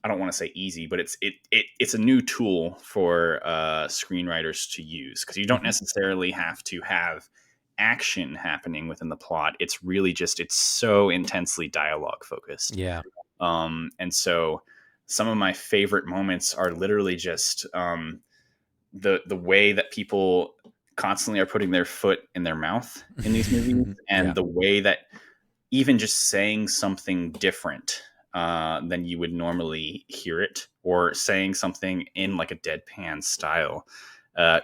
A: I don't want to say easy, but it's a new tool for screenwriters to use because you don't necessarily have to have action happening within the plot. It's really just, it's so intensely dialogue focused.
B: Yeah.
A: And so some of my favorite moments are literally just the way that people constantly are putting their foot in their mouth in these movies, and
B: Yeah.
A: the way that even just saying something different than you would normally hear it, or saying something in like a deadpan style,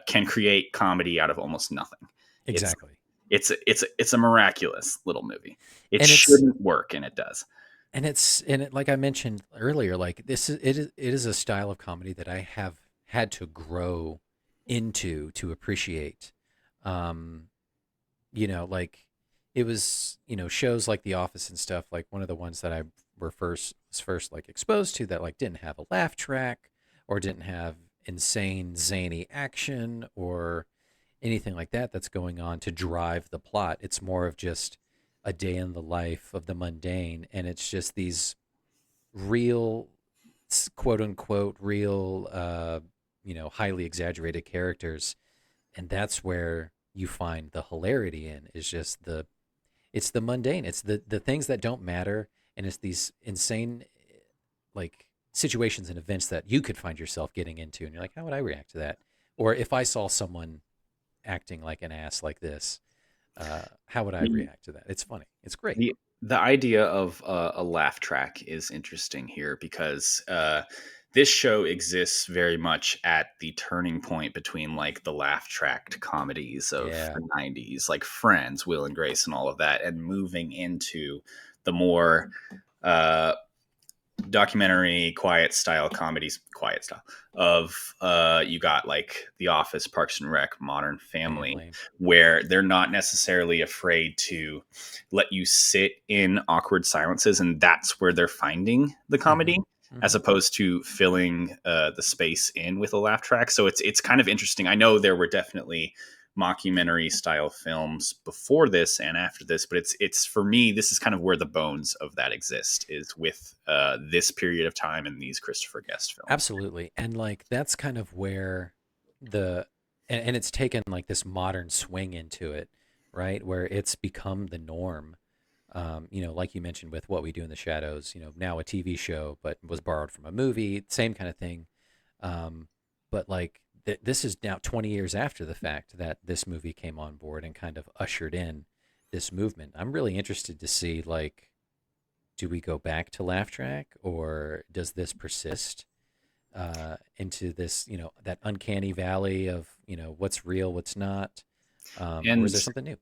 A: can create comedy out of almost nothing.
B: Exactly.
A: It's a miraculous little movie. It
B: And
A: shouldn't work, and it does.
B: like I mentioned earlier, like it is a style of comedy that I have had to grow into to appreciate. Um, like it was, shows like The Office and stuff, like one of the ones that I was first like exposed to that like didn't have a laugh track or didn't have insane zany action or anything like that that's going on to drive the plot. It's more of just a day in the life of the mundane, and it's just these real, quote unquote, real, highly exaggerated characters, and that's where you find the hilarity in is just it's the mundane, it's the things that don't matter, and it's these insane like situations and events that you could find yourself getting into, and you're like, how would I react to that? Or if I saw someone acting like an ass like this, how would I react to that? It's funny. It's great.
A: The idea of a laugh track is interesting here, because this show exists very much at the turning point between like the laugh tracked comedies of the 90s, like Friends, Will and Grace, and all of that, and moving into the more documentary quiet style of you got like The Office, Parks and Rec, Modern Family, where they're not necessarily afraid to let you sit in awkward silences, and that's where they're finding the comedy, as opposed to filling the space in with a laugh track. So it's kind of interesting. I know there were definitely mockumentary style films before this and after this, but it's for me, this is kind of where the bones of that exist, is with this period of time and these Christopher Guest films.
B: Absolutely. And like that's kind of where and it's taken like this modern swing into it, right, where it's become the norm. Like you mentioned with What We Do in the Shadows, now a TV show but was borrowed from a movie, same kind of thing. But like this is now 20 years after the fact that this movie came on board and kind of ushered in this movement. I'm really interested to see, like, do we go back to laugh track, or does this persist into this, that uncanny valley of, what's real, what's not, or is there something new?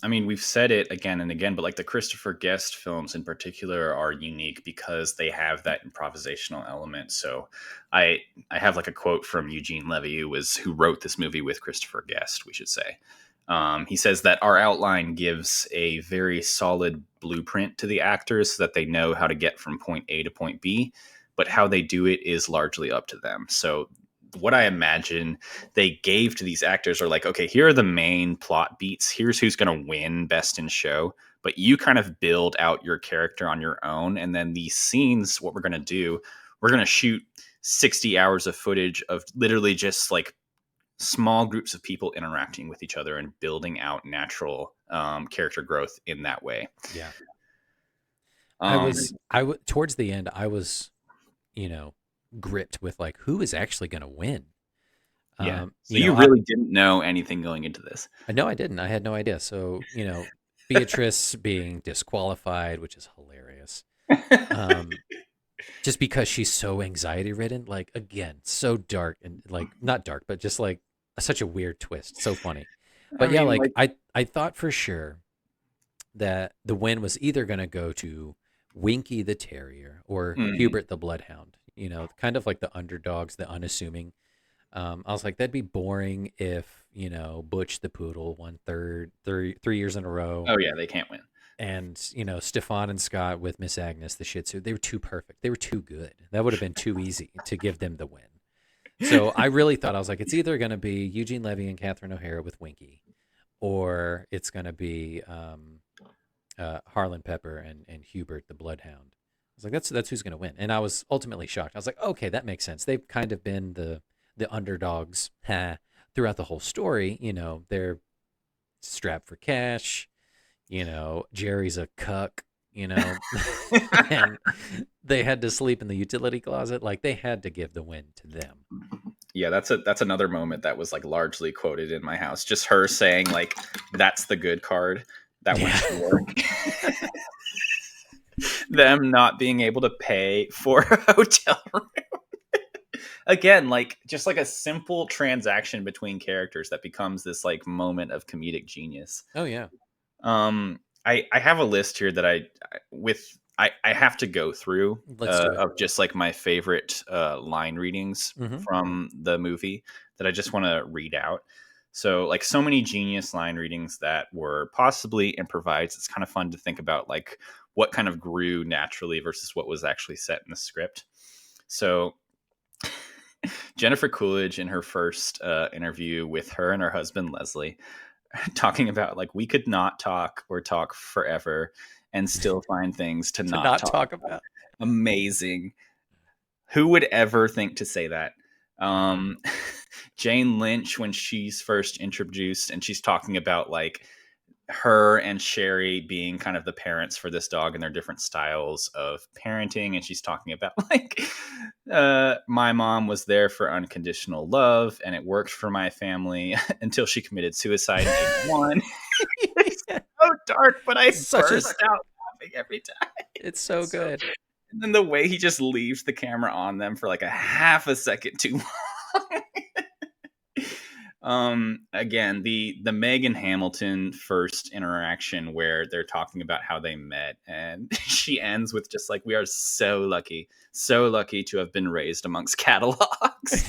A: We've said it again and again, but like the Christopher Guest films in particular are unique because they have that improvisational element. So I have like a quote from Eugene Levy, who wrote this movie with Christopher Guest, we should say. He says that our outline gives a very solid blueprint to the actors so that they know how to get from point A to point B, but how they do it is largely up to them. So what I imagine they gave to these actors are like, okay, here are the main plot beats. Here's who's going to win Best in Show, but you kind of build out your character on your own. And then these scenes, what we're going to do, we're going to shoot 60 hours of footage of literally just like small groups of people interacting with each other and building out natural character growth in that way.
B: Yeah. Towards the end, I was, gripped with like, who is actually going to win?
A: Yeah. So you really didn't know anything going into this.
B: No, I didn't. I had no idea. So, Beatrice being disqualified, which is hilarious. Just because she's so anxiety ridden, like, again, so dark, and like not dark, but just like such a weird twist. So funny. But I thought for sure that the win was either going to go to Winky the Terrier or Hubert the Bloodhound, kind of like the underdogs, the unassuming. I was like, that'd be boring if, Butch the Poodle won 3 years in a row.
A: Oh, yeah, they can't win.
B: And, Stefan and Scott with Miss Agnes, the Shih Tzu, they were too perfect. They were too good. That would have been too easy to give them the win. So I really thought, I was like, it's either going to be Eugene Levy and Catherine O'Hara with Winky, or it's going to be Harlan Pepper and Hubert the Bloodhound. I was like, that's who's going to win. And I was ultimately shocked. I was like, okay, that makes sense. They've kind of been the underdogs throughout the whole story. They're strapped for cash. Jerry's a cuck. And they had to sleep in the utility closet. Like, they had to give the win to them.
A: Yeah, that's another moment that was like largely quoted in my house. Just her saying like, "That's the good card that went to work." Them not being able to pay for a hotel room. Again, like just like a simple transaction between characters that becomes this like moment of comedic genius.
B: Oh yeah.
A: I have a list here that I have to go through of just like my favorite line readings from the movie that I just want to read out. So like so many genius line readings that were possibly improvised. It's kind of fun to think about like what kind of grew naturally versus what was actually set in the script. So Jennifer Coolidge in her first interview with her and her husband Leslie, talking about like we could not talk or talk forever and still find things to not talk about. Amazing. Who would ever think to say that? Jane Lynch, when she's first introduced and she's talking about like her and Sherry being kind of the parents for this dog and their different styles of parenting. And she's talking about like, my mom was there for unconditional love and it worked for my family until she committed suicide in 81. It's so dark, but I burst out laughing every time.
B: It's so good.
A: And then the way he just leaves the camera on them for like a half a second too long. Again, the Meg and Hamilton first interaction where they're talking about how they met, and she ends with just like, we are so lucky to have been raised amongst catalogs.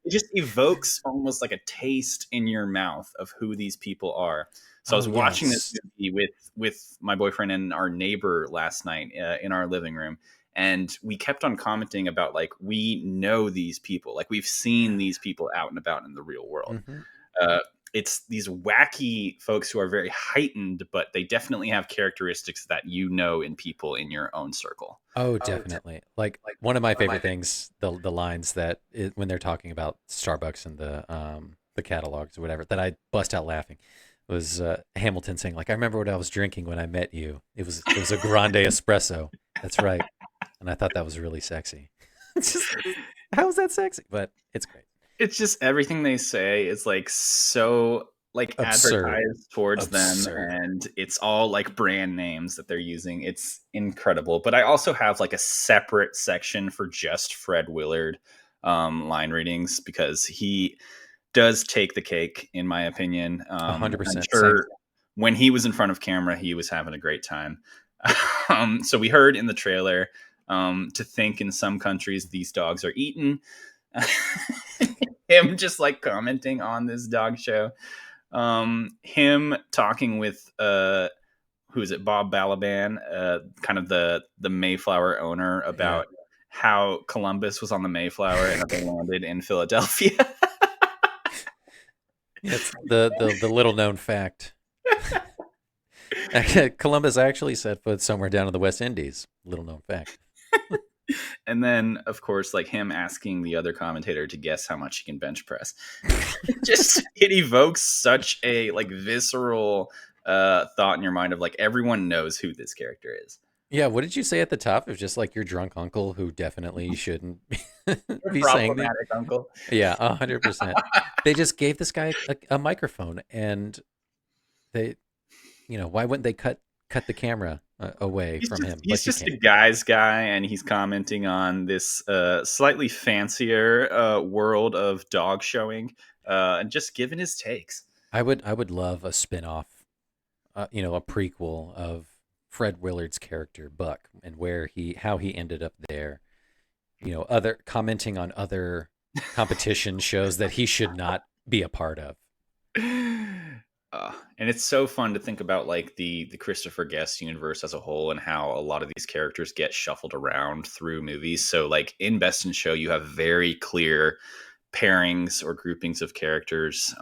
A: It just evokes almost like a taste in your mouth of who these people are. So I was watching this movie with my boyfriend and our neighbor last night in our living room. And we kept on commenting about like, we know these people, like we've seen these people out and about in the real world. It's these wacky folks who are very heightened, but they definitely have characteristics that in people in your own circle.
B: Oh, definitely. Like one of my favorite things, the lines that when they're talking about Starbucks and the catalogs or whatever, that I bust out laughing, was Hamilton saying like, I remember what I was drinking when I met you. It was a grande espresso. That's right. And I thought that was really sexy. It's just, how is that sexy? But it's great.
A: It's just everything they say is like so like advertised towards them, and it's all like brand names that they're using. It's incredible. But I also have like a separate section for just Fred Willard line readings, because he does take the cake in my opinion.
B: 100%.
A: I'm sure when he was in front of camera, he was having a great time. So we heard in the trailer, to think in some countries these dogs are eaten. Him just like commenting on this dog show. Him talking with who is it, Bob Balaban, kind of the Mayflower owner, about how Columbus was on the Mayflower and that they landed in Philadelphia.
B: It's the little known fact. Columbus actually set foot somewhere down in the West Indies. Little known fact.
A: And then, of course, like him asking the other commentator to guess how much he can bench press. It evokes such a like visceral thought in your mind of like, everyone knows who this character is.
B: Yeah, what did you say at the top? It was just like your drunk uncle who definitely shouldn't be saying that.
A: Uncle.
B: Yeah, 100%. They just gave this guy a microphone, and they, why wouldn't they cut the camera away from him?
A: He's just a guy's guy, and he's commenting on this slightly fancier world of dog showing, and just giving his takes.
B: I would love a spin-off, a prequel of Fred Willard's character Buck, and how he ended up there. Other commenting on other competition shows that he should not be a part of.
A: And it's so fun to think about like the Christopher Guest universe as a whole, and how a lot of these characters get shuffled around through movies. So like in Best in Show, you have very clear pairings or groupings of characters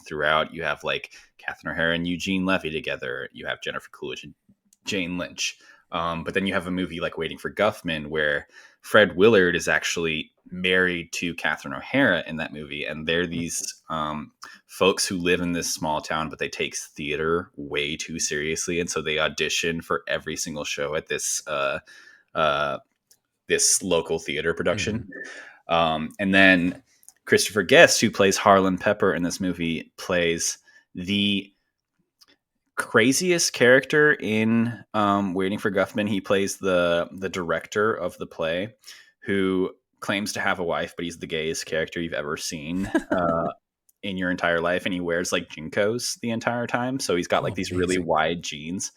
A: throughout. You have like Catherine O'Hara and Eugene Levy together. You have Jennifer Coolidge and Jane Lynch. But then you have a movie like Waiting for Guffman, where Fred Willard is actually married to Catherine O'Hara in that movie, and they're these folks who live in this small town, but they take theater way too seriously, and so they audition for every single show at this local theater production. And then Christopher Guest, who plays Harlan Pepper in this movie, plays the craziest character in Waiting for Guffman. He plays the director of the play, who claims to have a wife, but he's the gayest character you've ever seen in your entire life, and he wears like jinkos the entire time. So he's got like these really wide jeans.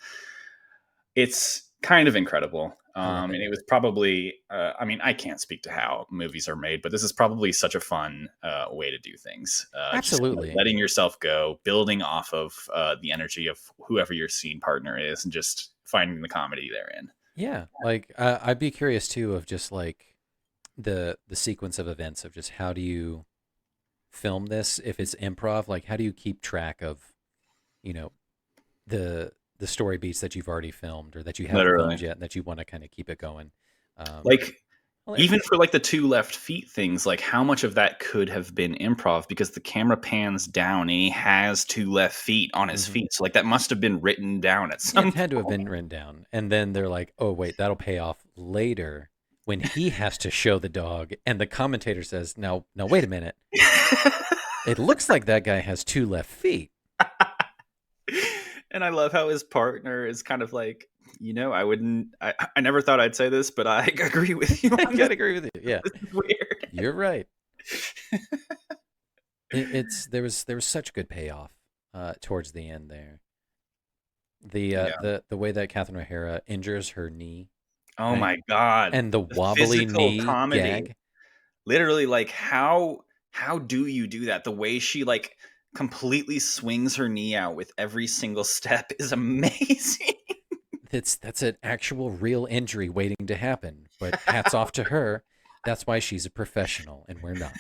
A: It's kind of incredible. And it was probably, I mean, I can't speak to how movies are made, but this is probably such a fun way to do things.
B: Absolutely.
A: Just letting yourself go, building off of the energy of whoever your scene partner is, and just finding the comedy therein.
B: Yeah. Like, I'd be curious too of just like the sequence of events of just how do you film this if it's improv? Like, how do you keep track of, you know, the story beats that you've already filmed or that you haven't filmed yet and that you want to kind of keep it going.
A: Even for like the 2 left feet things, like how much of that could have been improv because the camera pans down and he has 2 left feet on his feet. So like that must have been written down at some point.
B: It had to have been written down. And then they're like, oh, wait, that'll pay off later when he has to show the dog. And the commentator says, no, wait a minute. It looks like that guy has 2 left feet.
A: And I love how his partner is kind of like, I never thought I'd say this, but I agree with you.
B: I gotta agree with you. Yeah.
A: This is weird.
B: You're right. There was such good payoff towards the end there. The way that Catherine O'Hara injures her knee.
A: Oh my God.
B: And the wobbly knee
A: comedy.
B: gag.
A: Literally, like how do you do that? The way she like completely swings her knee out with every single step is amazing.
B: That's an actual real injury waiting to happen, but hats off to her. That's why she's a professional and we're not.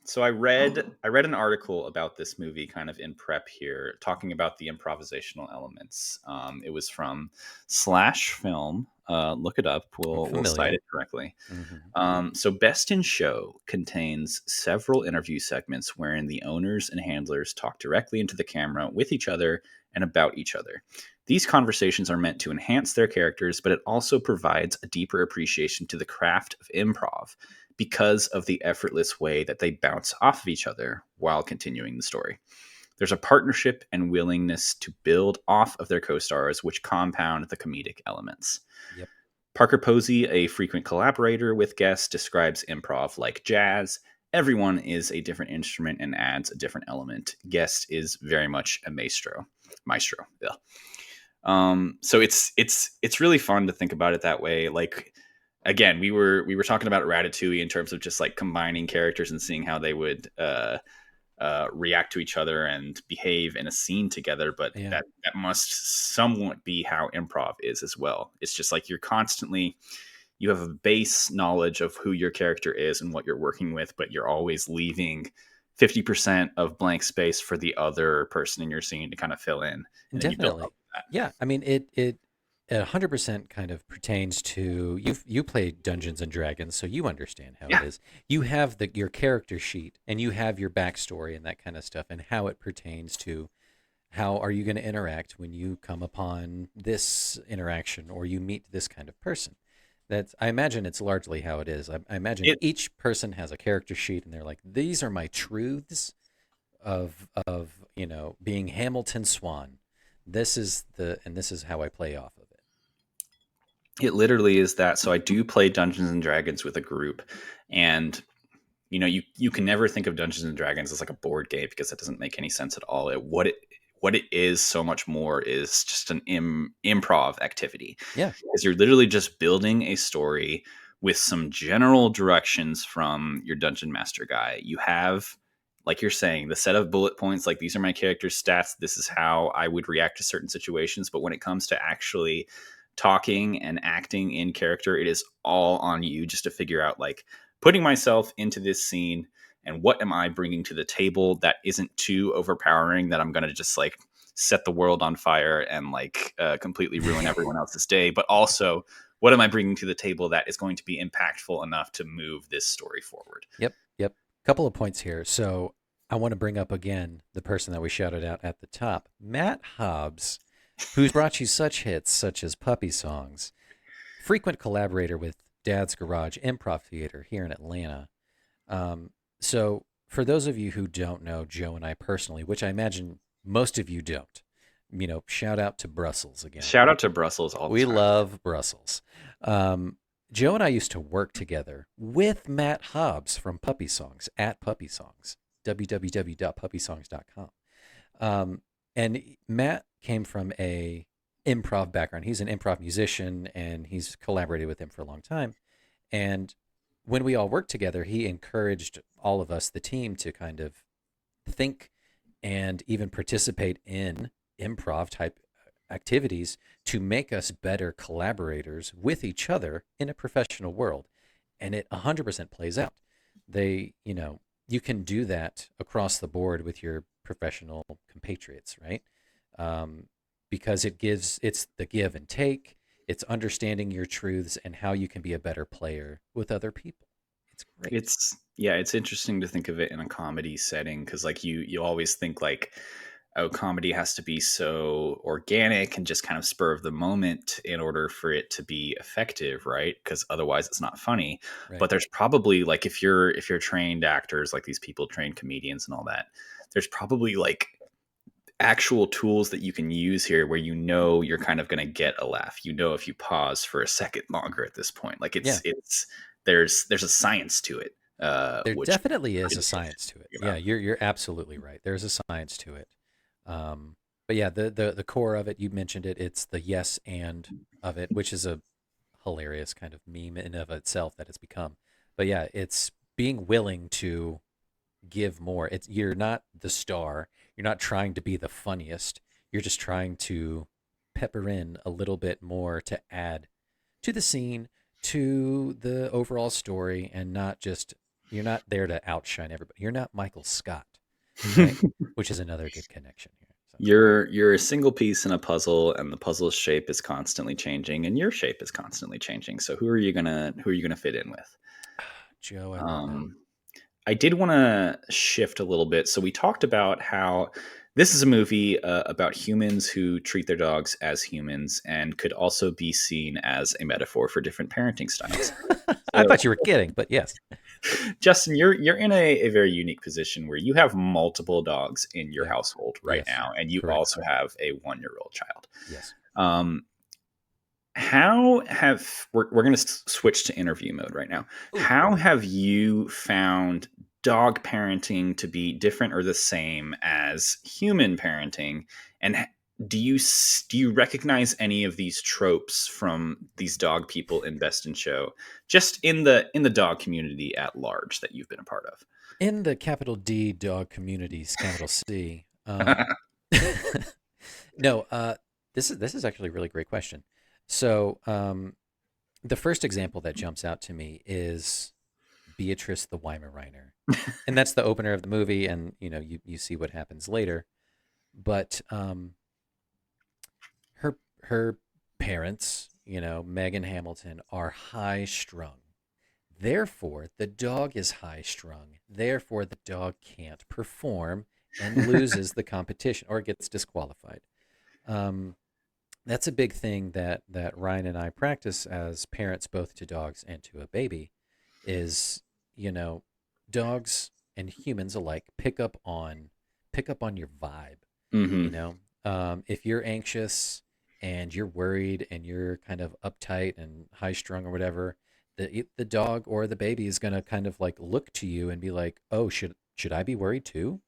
A: So I read an article about this movie kind of in prep here, talking about the improvisational elements. It was from Slash Film. Look it up. We'll cite it correctly. So Best in Show contains several interview segments wherein the owners and handlers talk directly into the camera with each other and about each other. These conversations are meant to enhance their characters, but it also provides a deeper appreciation to the craft of improv because of the effortless way that they bounce off of each other while continuing the story. There's a partnership and willingness to build off of their co-stars, which compound the comedic elements.
B: Yep.
A: Parker Posey, a frequent collaborator with Guest, describes improv like jazz. Everyone is a different instrument and adds a different element. Guest is very much a maestro. Yeah. So it's really fun to think about it that way. Like, again, we were talking about Ratatouille in terms of just like combining characters and seeing how they would react to each other and behave in a scene together. But that must somewhat be how improv is as well. It's just like you have a base knowledge of who your character is and what you're working with, but you're always leaving 50% of blank space for the other person in your scene to kind of fill in. And
B: definitely. Yeah. I mean, it 100% kind of pertains to you played Dungeons and Dragons, so you understand how it is. You have your character sheet and you have your backstory and that kind of stuff, and how it pertains to how are you going to interact when you come upon this interaction or you meet this kind of person. I imagine it's largely how it is. I imagine each person has a character sheet and they're like, these are my truths of being Hamilton Swan. This is how I play off of it.
A: It literally is that. So I do play Dungeons and Dragons with a group, and you can never think of Dungeons and Dragons as like a board game because it doesn't make any sense at all. What it is so much more is just an improv activity.
B: Yeah.
A: Because you're literally just building a story with some general directions from your dungeon master guy. You have, like you're saying, the set of bullet points, like these are my character's stats. This is how I would react to certain situations. But when it comes to actually talking and acting in character, it is all on you just to figure out, like, putting myself into this scene and what am I bringing to the table that isn't too overpowering that I'm going to just like set the world on fire and like completely ruin everyone else's day, but also what am I bringing to the table that is going to be impactful enough to move this story forward?
B: Yep. Couple of points here. So I want to bring up again the person that we shouted out at the top, Matt Hobbs, who's brought you such hits such as Puppy Songs, frequent collaborator with Dad's Garage Improv Theater here in Atlanta. So for those of you who don't know Joe and I personally, which I imagine most of you don't, shout out to Brussels again.
A: Shout out to Brussels all the
B: We
A: time.
B: love Brussels. Joe and I used to work together with Matt Hobbs from Puppy Songs at Puppy Songs, www.puppysongs.com. And Matt came from a improv background. He's an improv musician, and he's collaborated with him for a long time. And when we all worked together, he encouraged all of us, the team, to kind of think and even participate in improv type activities to make us better collaborators with each other in a professional world. And it 100% plays out. You can do that across the board with your professional compatriots, right? Because it's the give and take. It's understanding your truths and how you can be a better player with other people. It's great.
A: It's interesting to think of it in a comedy setting, because like you always think like, oh, comedy has to be so organic and just kind of spur of the moment in order for it to be effective, right? Because otherwise it's not funny.
B: Right.
A: But there's probably like, if you're trained actors, like these people trained comedians and all that, there's probably like actual tools that you can use here where you're kind of going to get a laugh. If you pause for a second longer at this point, like there's a science to it.
B: There definitely is a science to it. Yeah, you're absolutely right. There's a science to it. But yeah, the core of it, you mentioned it. It's the yes and of it, which is a hilarious kind of meme in of itself that it's become. But yeah, it's being willing to give more. You're not the star. You're not trying to be the funniest. You're just trying to pepper in a little bit more to add to the scene, to the overall story, and you're not there to outshine everybody. You're not Michael Scott, right? Which is another good connection here. So.
A: You're a single piece in a puzzle, and the puzzle's shape is constantly changing, and your shape is constantly changing. So who are you gonna fit in with?
B: Joe, I love that.
A: I did want to shift a little bit. So we talked about how this is a movie about humans who treat their dogs as humans, and could also be seen as a metaphor for different parenting styles.
B: I thought you were kidding, but yes.
A: Justin, you're in a very unique position where you have multiple dogs in your household right now, and you also have a 1-year-old child.
B: Yes.
A: We're going to switch to interview mode right now. Ooh. How have you found dog parenting to be different or the same as human parenting? And do you recognize any of these tropes from these dog people in Best in Show, just in the dog community at large that you've been a part of?
B: In the capital D dog communities, capital C. No, this is actually a really great question. So the first example that jumps out to me is Beatrice the Weimaraner. And that's the opener of the movie, and you see what happens later. But her parents, Meg and Hamilton, are high strung. Therefore, the dog is high strung. Therefore, the dog can't perform and loses the competition or gets disqualified. That's a big thing that Ryan and I practice as parents, both to dogs and to a baby, is, dogs and humans alike pick up on your vibe. Mm-hmm. If you're anxious and you're worried and you're kind of uptight and high strung or whatever, the dog or the baby is going to kind of like look to you and be like, oh, should I be worried too?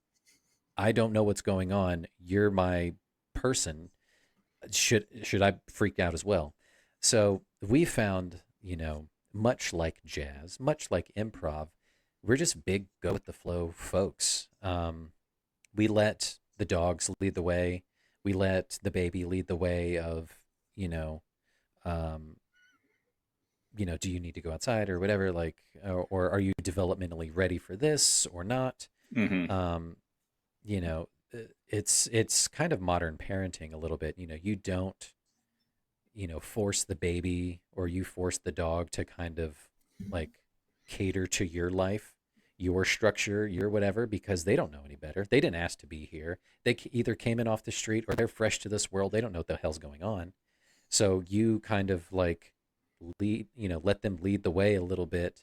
B: I don't know what's going on. You're my person. Should I freak out as well? So we found, much like jazz, much like improv, we're just big go with the flow folks. We let the dogs lead the way. We let the baby lead the way of, do you need to go outside or whatever, like, or are you developmentally ready for this or not?
A: Mm-hmm.
B: it's kind of modern parenting a little bit. You don't, force the baby or you force the dog to kind of like cater to your life, your structure, your whatever, because they don't know any better. They didn't ask to be here. They either came in off the street or they're fresh to this world. They don't know what the hell's going on. So you kind of like let them lead the way a little bit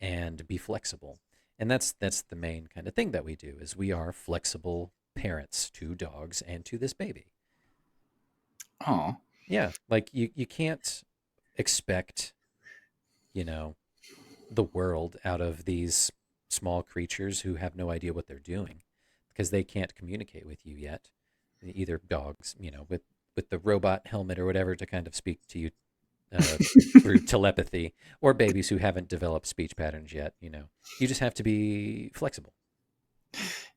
B: and be flexible. And that's the main kind of thing that we do is we are flexible parents to dogs and to this baby.
A: Oh,
B: Yeah, like you can't expect, you know, the world out of these small creatures who have no idea what they're doing because they can't communicate with you yet. Either dogs, with the robot helmet or whatever to kind of speak to you through telepathy, or babies who haven't developed speech patterns yet. You just have to be flexible.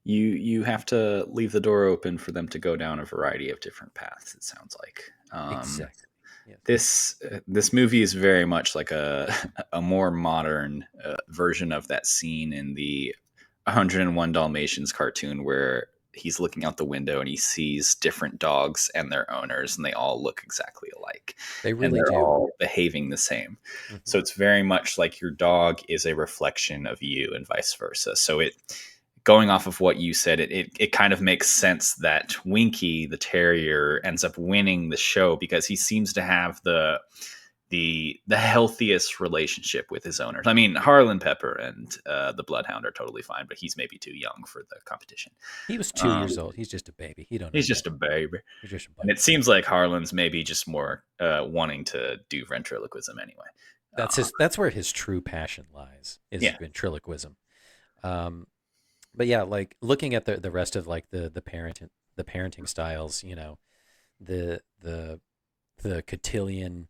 A: You have to leave the door open for them to go down a variety of different paths. It sounds like
B: Exactly. Yes.
A: This movie is very much like a more modern version of that scene in the 101 Dalmatians cartoon where he's looking out the window and he sees different dogs and their owners, and they all look exactly alike.
B: They
A: And
B: really
A: they're
B: do.
A: all behaving the same.
B: Mhm.
A: So it's very much like your dog is a reflection of you and vice versa. So going off of what you said, it kind of makes sense that Winky the terrier ends up winning the show because he seems to have the healthiest relationship with his owners. I mean, Harlan Pepper and the Bloodhound are totally fine, but he's maybe too young for the competition.
B: He was 2 years old. He's just a baby. He don't know
A: He's just
B: yet.
A: a baby.
B: He's just a baby.
A: And it seems like Harlan's maybe just more wanting to do ventriloquism anyway.
B: That's where his true passion lies, is ventriloquism. But yeah, like looking at the rest of like the parenting styles, the cotillion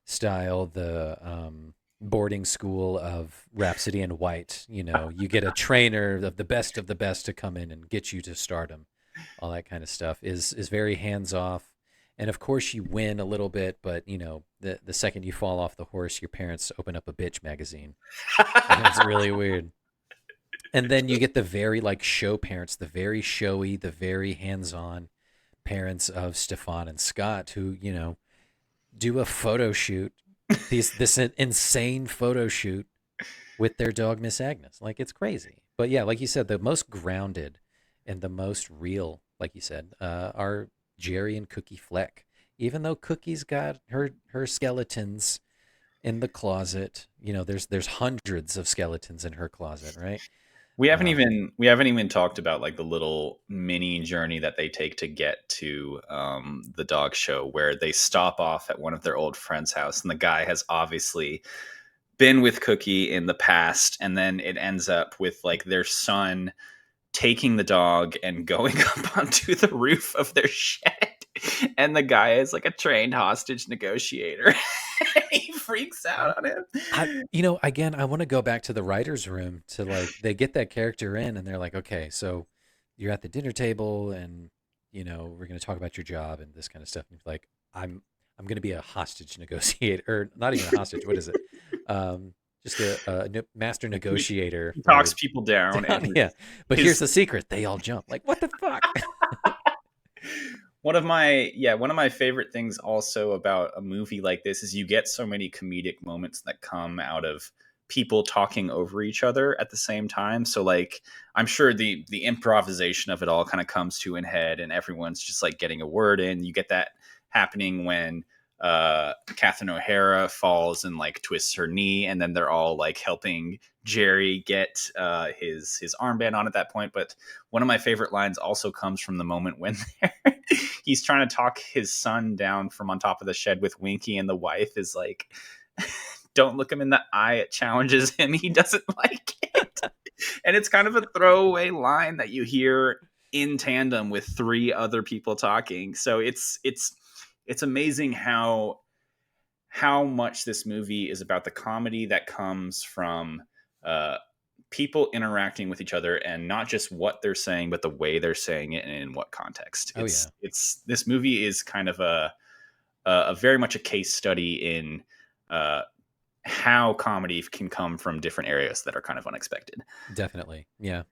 B: style, the boarding school of Rhapsody in White. You get a trainer of the best to come in and get you to stardom. All that kind of stuff is very hands off, and of course you win a little bit, but the second you fall off the horse, your parents open up a bitch magazine. And it's really weird. And then you get the very like show parents, the very showy, the very hands-on parents of Stefan and Scott who, do a photo shoot, this insane photo shoot with their dog Miss Agnes. Like it's crazy. But yeah, like you said, the most grounded and the most real, like you said, are Jerry and Cookie Fleck. Even though Cookie's got her skeletons in the closet, there's hundreds of skeletons in her closet, right?
A: We haven't even talked about like the little mini journey that they take to get to the dog show, where they stop off at one of their old friends' house, and the guy has obviously been with Cookie in the past, and then it ends up with like their son taking the dog and going up onto the roof of their shed. And the guy is like a trained hostage negotiator. He freaks out on him.
B: Again, I want to go back to the writer's room to like, they get that character in and they're like, okay, so you're at the dinner table and, we're going to talk about your job and this kind of stuff. And like, I'm going to be a hostage negotiator, or not even a hostage. What is it? Just a master negotiator.
A: He talks people down. And
B: yeah. But here's the secret. They all jump. Like, what the fuck?
A: One of my favorite things also about a movie like this is you get so many comedic moments that come out of people talking over each other at the same time. So like, I'm sure the improvisation of it all kind of comes to an head and everyone's just like getting a word in. You get that happening when Catherine O'Hara falls and like twists her knee, and then they're all like helping Jerry get his armband on at that point. But one of my favorite lines also comes from the moment when he's trying to talk his son down from on top of the shed with Winky, and the wife is like, don't look him in the eye, it challenges him, he doesn't like it. And it's kind of a throwaway line that you hear in tandem with three other people talking. So it's amazing how much this movie is about the comedy that comes from people interacting with each other, and not just what they're saying, but the way they're saying it and in what context. This movie is kind of a very much a case study in how comedy can come from different areas that are kind of unexpected.
B: Definitely. Yeah.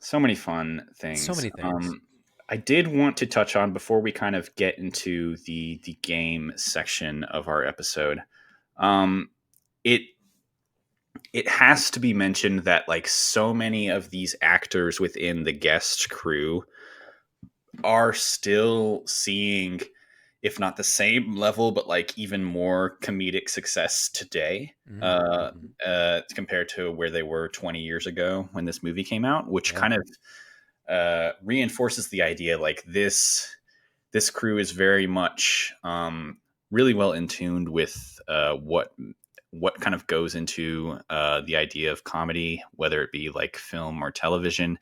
A: So many fun
B: So
A: things.
B: many things.
A: I did want to touch on before we kind of get into the game section of our episode. Um, it it has to be mentioned that like so many of these actors within the guest crew are still seeing, if not the same level, but like even more comedic success today, compared to where they were 20 years ago when this movie came out, which kind of reinforces the idea like this crew is very much really well in tuned with what kind of goes into the idea of comedy, whether it be like film or television,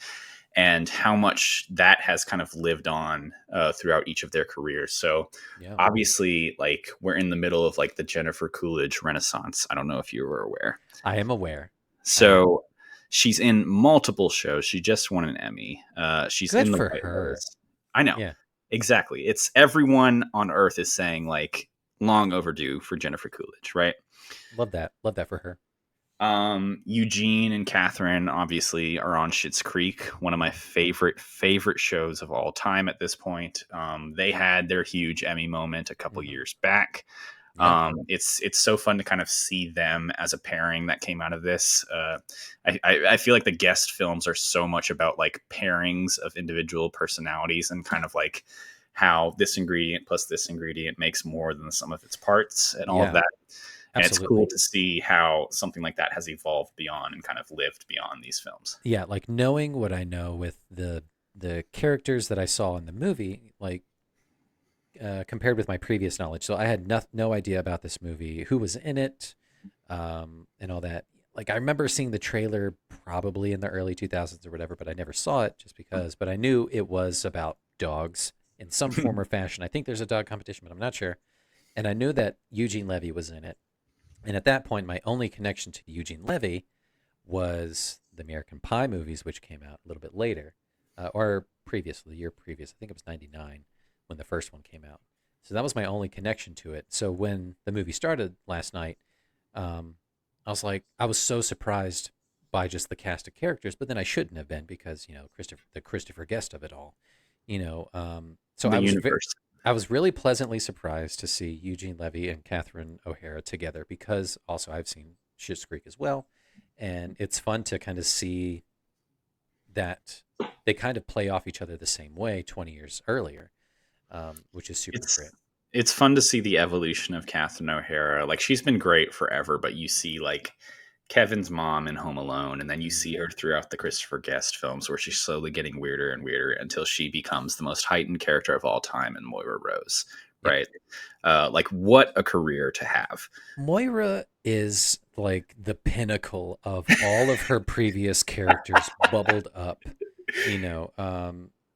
A: and how much that has kind of lived on throughout each of their careers. So obviously, like we're in the middle of like the Jennifer Coolidge renaissance. I don't know if you were aware.
B: I am aware.
A: So she's in multiple shows. She just won an Emmy. She's
B: Good
A: in the
B: for
A: White
B: her.
A: Lotus. I know.
B: Yeah.
A: Exactly. It's everyone on earth is saying like long overdue for Jennifer Coolidge, right?
B: Love that. Love that for her.
A: Eugene and Catherine obviously are on Schitt's Creek, one of my favorite shows of all time at this point. They had their huge Emmy moment a couple years back. It's so fun to kind of see them as a pairing that came out of this. I feel like the guest films are so much about like pairings of individual personalities and kind of like how this ingredient plus this ingredient makes more than the sum of its parts and all of that. And it's cool to see how something like that has evolved beyond and kind of lived beyond these films.
B: Yeah, like knowing what I know with the characters that I saw in the movie, like compared with my previous knowledge. So I had no idea about this movie, who was in it, and all that. Like I remember seeing the trailer probably in the early 2000s or whatever, but I never saw it just because. But I knew it was about dogs in some form or fashion. I think there's a dog competition, but I'm not sure. And I knew that Eugene Levy was in it. And at that point, my only connection to Eugene Levy was the American Pie movies, which came out a little bit later, or the year previous. I think it was 99 when the first one came out. So that was my only connection to it. So when the movie started last night, I was so surprised by just the cast of characters, but then I shouldn't have been because, the Christopher Guest of it all, so I was really pleasantly surprised to see Eugene Levy and Catherine O'Hara together because also I've seen Schitt's Creek as well. And it's fun to kind of see that they kind of play off each other the same way 20 years earlier, which is super great.
A: It's fun to see the evolution of Catherine O'Hara. Like she's been great forever, but you see like Kevin's mom in Home Alone, and then you see her throughout the Christopher Guest films where she's slowly getting weirder and weirder until she becomes the most heightened character of all time in Moira Rose, right? Like what a career to have.
B: Moira is like the pinnacle of all of her previous characters bubbled up,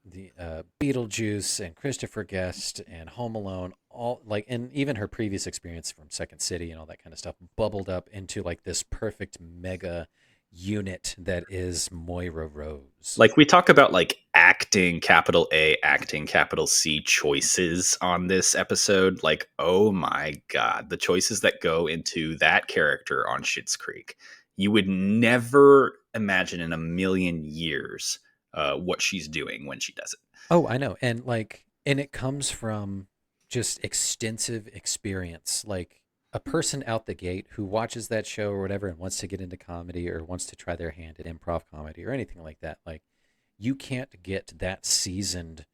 B: the Beetlejuice and Christopher Guest and Home Alone, and even her previous experience from Second City and all that kind of stuff bubbled up into like this perfect mega unit that is Moira Rose.
A: Like we talk about like acting capital A, acting capital C choices on this episode. Like, oh my God, the choices that go into that character on Schitt's Creek. You would never imagine in a million years what she's doing when she does it.
B: Oh, I know. And it comes from just extensive experience. Like a person out the gate who watches that show or whatever and wants to get into comedy or wants to try their hand at improv comedy or anything like that. Like you can't get that seasoned,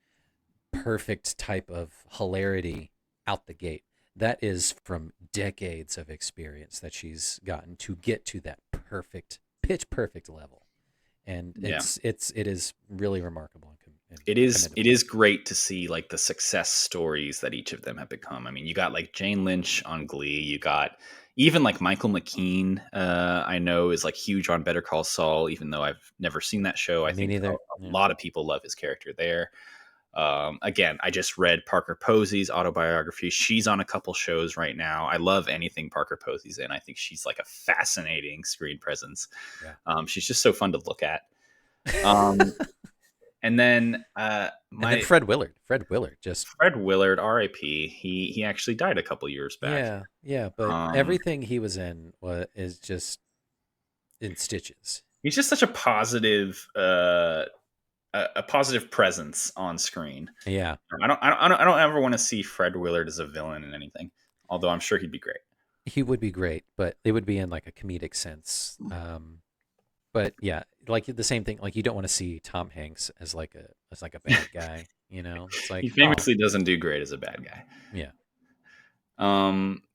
B: perfect type of hilarity out the gate. That is from decades of experience that she's gotten to get to that pitch perfect level. And it is really remarkable.
A: It is great to see like the success stories that each of them have become. I mean, you got like Jane Lynch on Glee. You got even like Michael McKean. I know is like huge on Better Call Saul, even though I've never seen that show. I think a lot of people love his character there. Again, I just read Parker Posey's autobiography. She's on a couple shows right now. I love anything Parker Posey's in. I think she's like a fascinating screen presence. Yeah. She's just so fun to look at. And then
B: Fred Willard,
A: Fred Willard, R.I.P. He actually died a couple years back.
B: Yeah, but everything he was in is just in stitches.
A: He's just such a positive a positive presence on screen.
B: Yeah.
A: I don't ever want to see Fred Willard as a villain in anything, although I'm sure he'd be great.
B: He would be great, but it would be in like a comedic sense. But yeah, like the same thing. Like you don't want to see Tom Hanks as like a bad guy. It's
A: He
B: like, oh
A: famously doesn't do great as a bad guy.
B: yeah.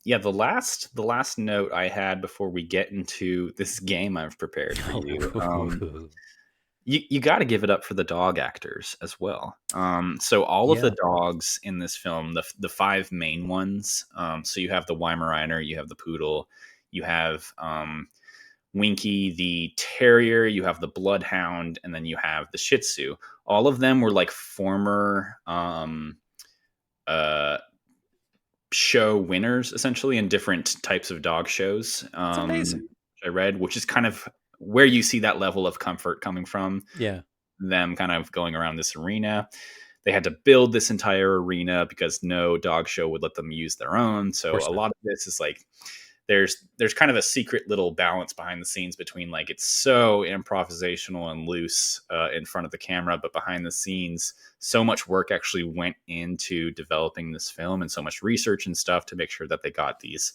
A: Yeah, the last note I had before we get into this game I've prepared for you. You got to give it up for the dog actors as well. So all of the dogs in this film, the five main ones. So you have the Weimaraner, you have the Poodle, you have Winky the Terrier, you have the Bloodhound, and then you have the Shih Tzu. All of them were like former show winners, essentially, in different types of dog shows.
B: That's amazing.
A: Which I read, which is kind of where you see that level of comfort coming from.
B: Yeah.
A: Them kind of going around this arena. They had to build this entire arena because no dog show would let them use their own. So a lot of this is like there's kind of a secret little balance behind the scenes between like it's so improvisational and loose in front of the camera, but behind the scenes, so much work actually went into developing this film and so much research and stuff to make sure that they got these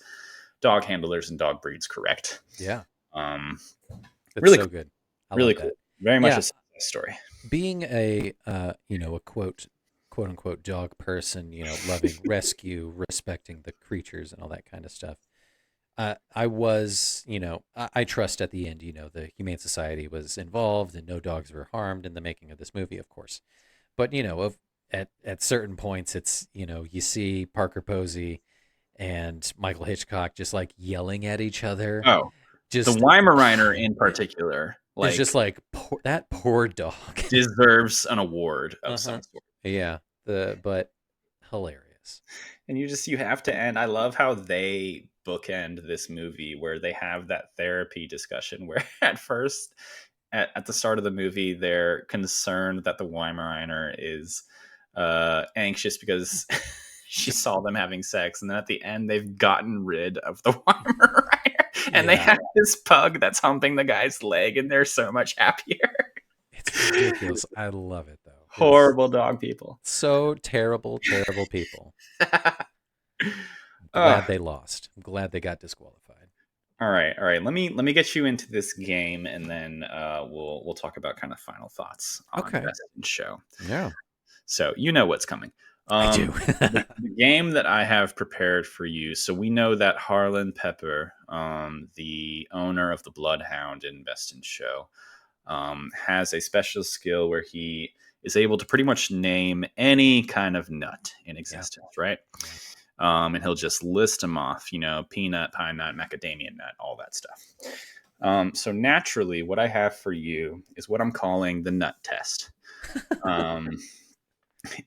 A: dog handlers and dog breeds correct.
B: Yeah.
A: That's
B: really so good.
A: Really cool. Very much a success story.
B: Being a a quote unquote dog person, loving rescue, respecting the creatures and all that kind of stuff. I was, I trust at the end, the Humane Society was involved and no dogs were harmed in the making of this movie, of course. But, at certain points, it's, you see Parker Posey and Michael Hitchcock just like yelling at each other.
A: Oh, just the Weimaraner in particular.
B: It's just like that poor dog
A: deserves an award of some sort.
B: Yeah, but hilarious.
A: And you have to end. I love how they bookend this movie where they have that therapy discussion where at first at the start of the movie they're concerned that the Weimaraner is anxious because she saw them having sex, and then at the end they've gotten rid of the Weimaraner and they have this pug that's humping the guy's leg and they're so much happier.
B: It's ridiculous. I love it though.
A: Horrible dog people.
B: So terrible people. Glad they lost. I'm glad they got disqualified.
A: All right. Let me get you into this game, and then we'll talk about kind of final thoughts on Best in Show.
B: Yeah.
A: So you know what's coming.
B: I do.
A: the game that I have prepared for you. So we know that Harlan Pepper, the owner of the Bloodhound in Best in Show, has a special skill where he is able to pretty much name any kind of nut in existence, right? And he'll just list them off, peanut, pine nut, macadamia nut, all that stuff. So naturally, what I have for you is what I'm calling the nut test.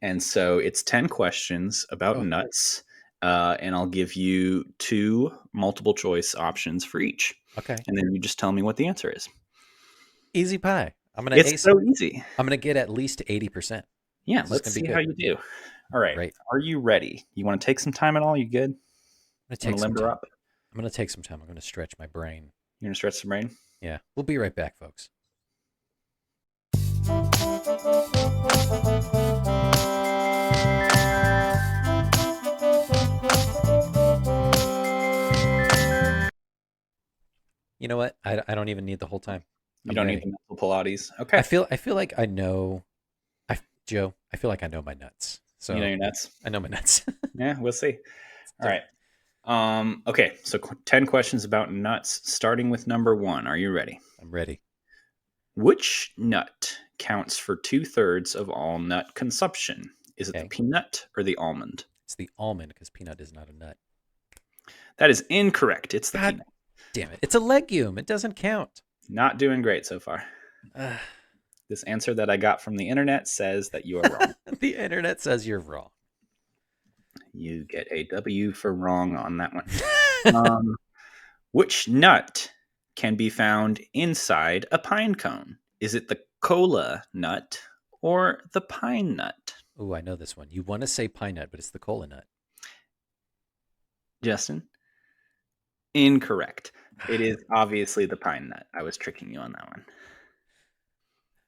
A: And so it's 10 questions about nuts, and I'll give you 2 multiple choice options for each.
B: Okay.
A: And then you just tell me what the answer is.
B: Easy pie.
A: It's so easy.
B: I'm going to get at least 80%.
A: Yeah, let's see how you do. All right. Great. Are you ready? You want to take some time at all? You good?
B: I'm going to take some time. I'm going to take some time. I'm going to stretch my brain.
A: You're going to stretch the brain?
B: Yeah. We'll be right back, folks. You know what? I don't even need the whole time.
A: You don't need the mental Pilates. Okay.
B: I feel like I know, Joe. I feel like I know my nuts. So
A: you know your nuts.
B: I know my nuts.
A: Yeah, we'll see. All right. Okay. So 10 questions about nuts, starting with number 1. Are you ready?
B: I'm ready.
A: Which nut counts for 2/3 of all nut consumption? Is it the peanut or the almond?
B: It's the almond because peanut is not a nut.
A: That is incorrect. It's the peanut.
B: Damn it. It's a legume. It doesn't count.
A: Not doing great so far. This answer that I got from the internet says that you are wrong.
B: The internet says you're wrong.
A: You get a W for wrong on that one. Which nut can be found inside a pine cone? Is it the cola nut or the pine nut?
B: Oh, I know this one. You want to say pine nut, but it's the cola nut.
A: Justin? Incorrect. It is obviously the pine nut. I was tricking you on that one.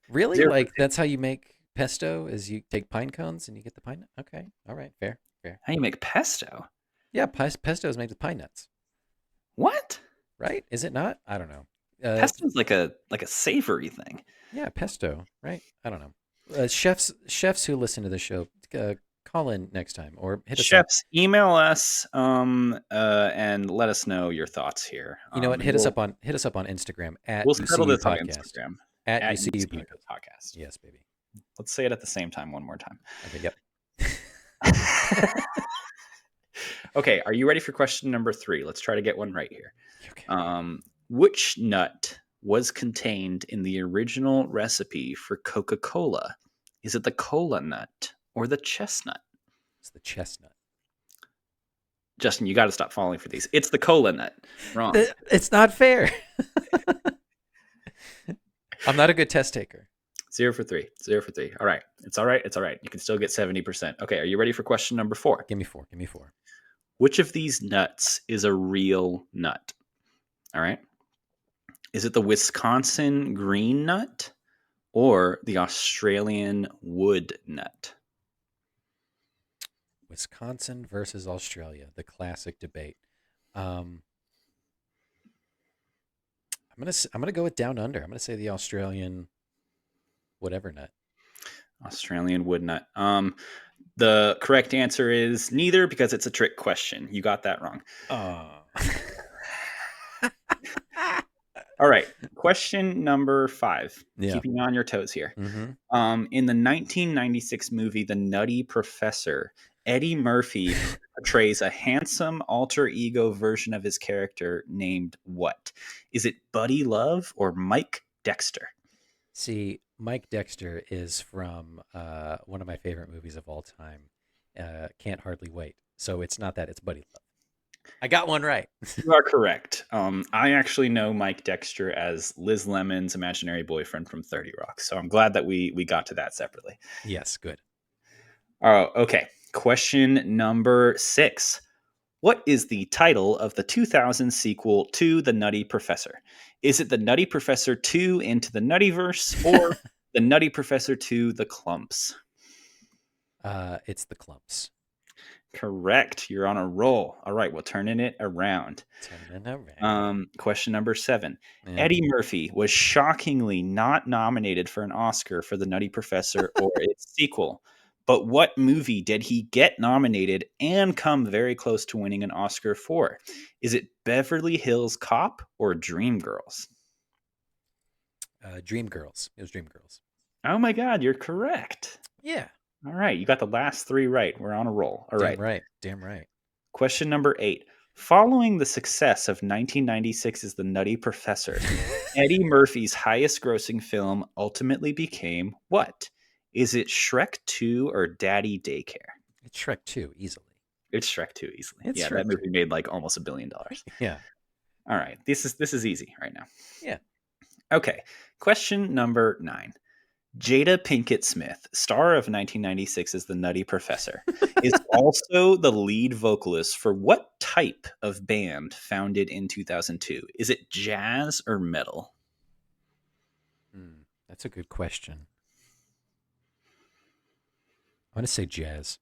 B: Really?
A: 0 for
B: Like
A: 2.
B: that's how you make pesto? Is you take pine cones and you get the pine? Okay, all right, fair, fair.
A: How you make pesto?
B: Yeah, pesto is made with pine nuts,
A: What?
B: right? Is it not? I don't know.
A: Pesto's like a savory thing.
B: Yeah, pesto, right? I don't know. Chefs who listen to the show, call in next time or hit us up.
A: Chefs, email us and let us know your thoughts here.
B: You know what?
A: And
B: Hit us up on Instagram at
A: we'll settle
B: UCU
A: this on
B: Podcast.
A: Instagram
B: At
A: at
B: UCU
A: UCU
B: Podcast.
A: Podcast.
B: Yes, baby.
A: Let's say it at the same time one more time.
B: Okay, yep.
A: Okay, are you ready for question number 3? Let's try to get one right here.
B: Okay.
A: Which nut was contained in the original recipe for Coca-Cola? Is it the cola nut or the chestnut?
B: It's the chestnut.
A: Justin, you got to stop falling for these. It's the cola nut. Wrong.
B: It's not fair. I'm not a good test taker.
A: 0 for 3. 0 for 3. All right. It's all right. It's all right. You can still get 70%. Okay, are you ready for question number 4?
B: Give me 4. Give me 4.
A: Which of these nuts is a real nut? All right. Is it the Wisconsin green nut or the Australian wood nut?
B: Wisconsin versus Australia, the classic debate. I'm gonna go with down under. I'm gonna say the Australian whatever nut.
A: Australian wood nut. The correct answer is neither because it's a trick question. You got that wrong.
B: Oh.
A: All right. Question number 5.
B: Yeah.
A: Keeping you on your toes here.
B: Mm-hmm.
A: In the 1996 movie The Nutty Professor, Eddie Murphy portrays a handsome alter ego version of his character named what? Is it Buddy Love or Mike Dexter?
B: See, Mike Dexter is from one of my favorite movies of all time, Can't Hardly Wait. So it's not that, it's Buddy Love. I got one right.
A: You are correct. I actually know Mike Dexter as Liz Lemon's imaginary boyfriend from 30 Rock. So I'm glad that we got to that separately.
B: Yes, good.
A: Oh, okay. Question number 6. What is the title of the 2000 sequel to The Nutty Professor? Is it The Nutty Professor 2 Into the Nutty-verse or The Nutty Professor 2 The Clumps?
B: It's The Clumps.
A: Correct. You're on a roll. All right, we're turning it around. Question number 7. Yeah. Eddie Murphy was shockingly not nominated for an Oscar for The Nutty Professor or its sequel. But what movie did he get nominated and come very close to winning an Oscar for? Is it Beverly Hills Cop or Dreamgirls?
B: Dreamgirls. It was Dreamgirls.
A: Oh my God, you're correct.
B: Yeah.
A: All right, you got the last 3 right. We're on a roll. All right.
B: Damn right.
A: Question number 8. Following the success of 1996's The Nutty Professor, Eddie Murphy's highest grossing film ultimately became what? Is it Shrek 2 or Daddy Daycare?
B: It's Shrek 2, easily.
A: It's Shrek 2, easily.
B: It's
A: Shrek that movie 2. Made like almost $1 billion.
B: Yeah.
A: All right. This is easy right now.
B: Yeah.
A: Okay. Question number 9. Jada Pinkett Smith, star of 1996's The Nutty Professor, is also the lead vocalist for what type of band founded in 2002? Is it jazz or metal?
B: That's a good question. I want to say jazz.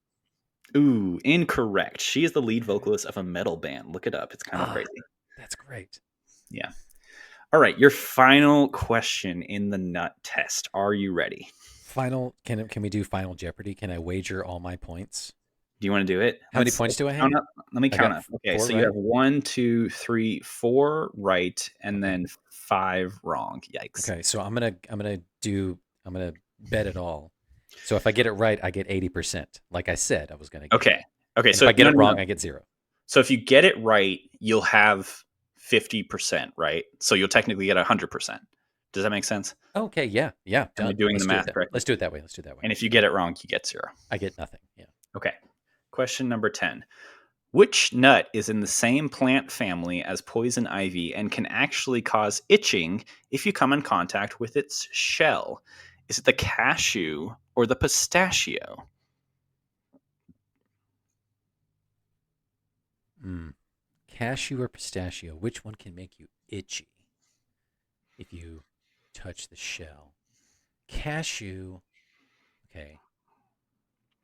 A: Ooh, incorrect. She is the lead vocalist of a metal band. Look it up. It's kind of crazy.
B: That's great.
A: Yeah. All right, your final question in the nut test. Are you ready?
B: Can we do Final Jeopardy? Can I wager all my points?
A: Do you want to do it?
B: How many points do I have?
A: Let me count up. Okay, so you have 1, 2, 3, 4 right, and then 5 wrong. Yikes.
B: Okay, so I'm gonna bet it all. So if I get it right, I get 80%. Like I said, I was gonna get.
A: Okay.
B: And so if I get it wrong, I get 0.
A: So if you get it right, you'll have 50%, right? So you'll technically get 100%. Does that make sense?
B: Okay, yeah. Am
A: I doing the math correctly?
B: Let's do it that way.
A: And if you get it wrong, you get 0.
B: I get nothing. Yeah.
A: Okay. Question number 10. Which nut is in the same plant family as poison ivy and can actually cause itching if you come in contact with its shell? Is it the cashew or the pistachio?
B: Cashew or pistachio, which one can make you itchy if you touch the shell? Cashew. Okay.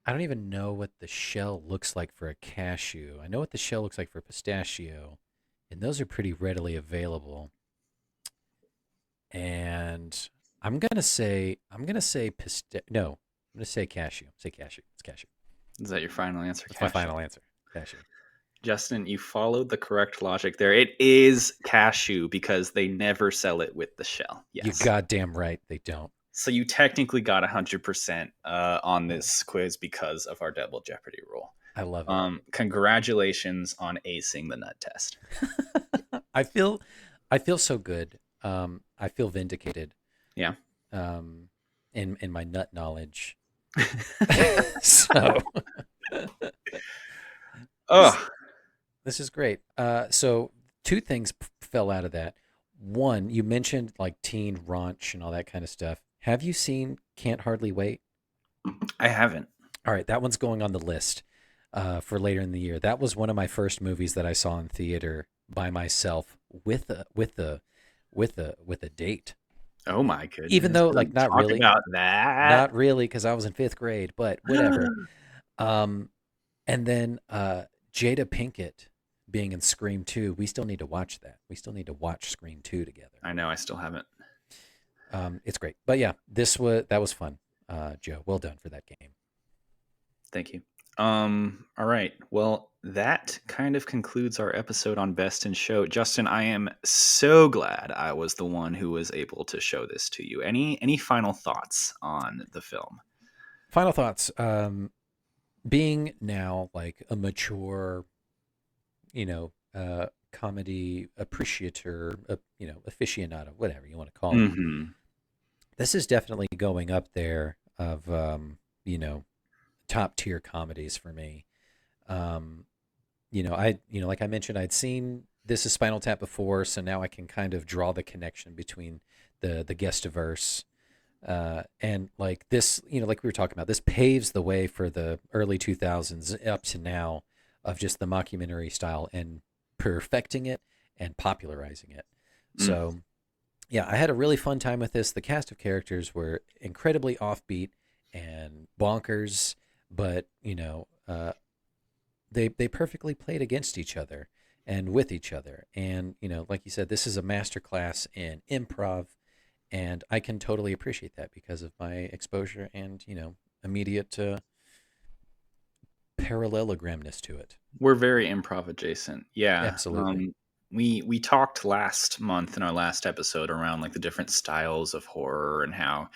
B: I don't even know what the shell looks like for a cashew. I know what the shell looks like for a pistachio, and those are pretty readily available. And I'm gonna say cashew. Say cashew. It's cashew.
A: Is that your final answer?
B: That's my final answer. Cashew.
A: Justin, you followed the correct logic there. It is cashew because they never sell it with the shell. Yes.
B: You goddamn right they don't.
A: So you technically got 100% on this quiz because of our double Jeopardy rule.
B: I love it.
A: Congratulations on acing the nut test.
B: I feel so good. I feel vindicated.
A: Yeah.
B: In my nut knowledge. So.
A: Oh.
B: This is great. So two things fell out of that. One, you mentioned like teen raunch and all that kind of stuff. Have you seen Can't Hardly Wait?
A: I haven't.
B: All right, that one's going on the list for later in the year. That was one of my first movies that I saw in theater by myself with a date.
A: Oh my goodness!
B: Even though like not really
A: about that,
B: not really because I was in 5th grade, but whatever. And then Jada Pinkett being in Scream 2, we still need to watch that. We still need to watch Scream 2 together.
A: I know, I still haven't.
B: It's great. But yeah, that was fun. Joe, well done for that game.
A: Thank you. All right. Well, that kind of concludes our episode on Best in Show. Justin, I am so glad I was the one who was able to show this to you. Any final thoughts on the film?
B: Final thoughts. Being now like a mature, comedy appreciator, aficionado, whatever you want to call it.
A: Mm-hmm.
B: This is definitely going up there of, top tier comedies for me. Like I mentioned, I'd seen This Is Spinal Tap before, so now I can kind of draw the connection between the Guest-iverse and like this, like we were talking about, this paves the way for the early 2000s up to now of just the mockumentary style and perfecting it and popularizing it. So, yeah, I had a really fun time with this. The cast of characters were incredibly offbeat and bonkers, but they perfectly played against each other and with each other. And like you said, this is a masterclass in improv, and I can totally appreciate that because of my exposure and immediate parallelogramness to it.
A: We're very improv adjacent. Yeah,
B: absolutely.
A: We talked last month in our last episode around like the different styles of horror and how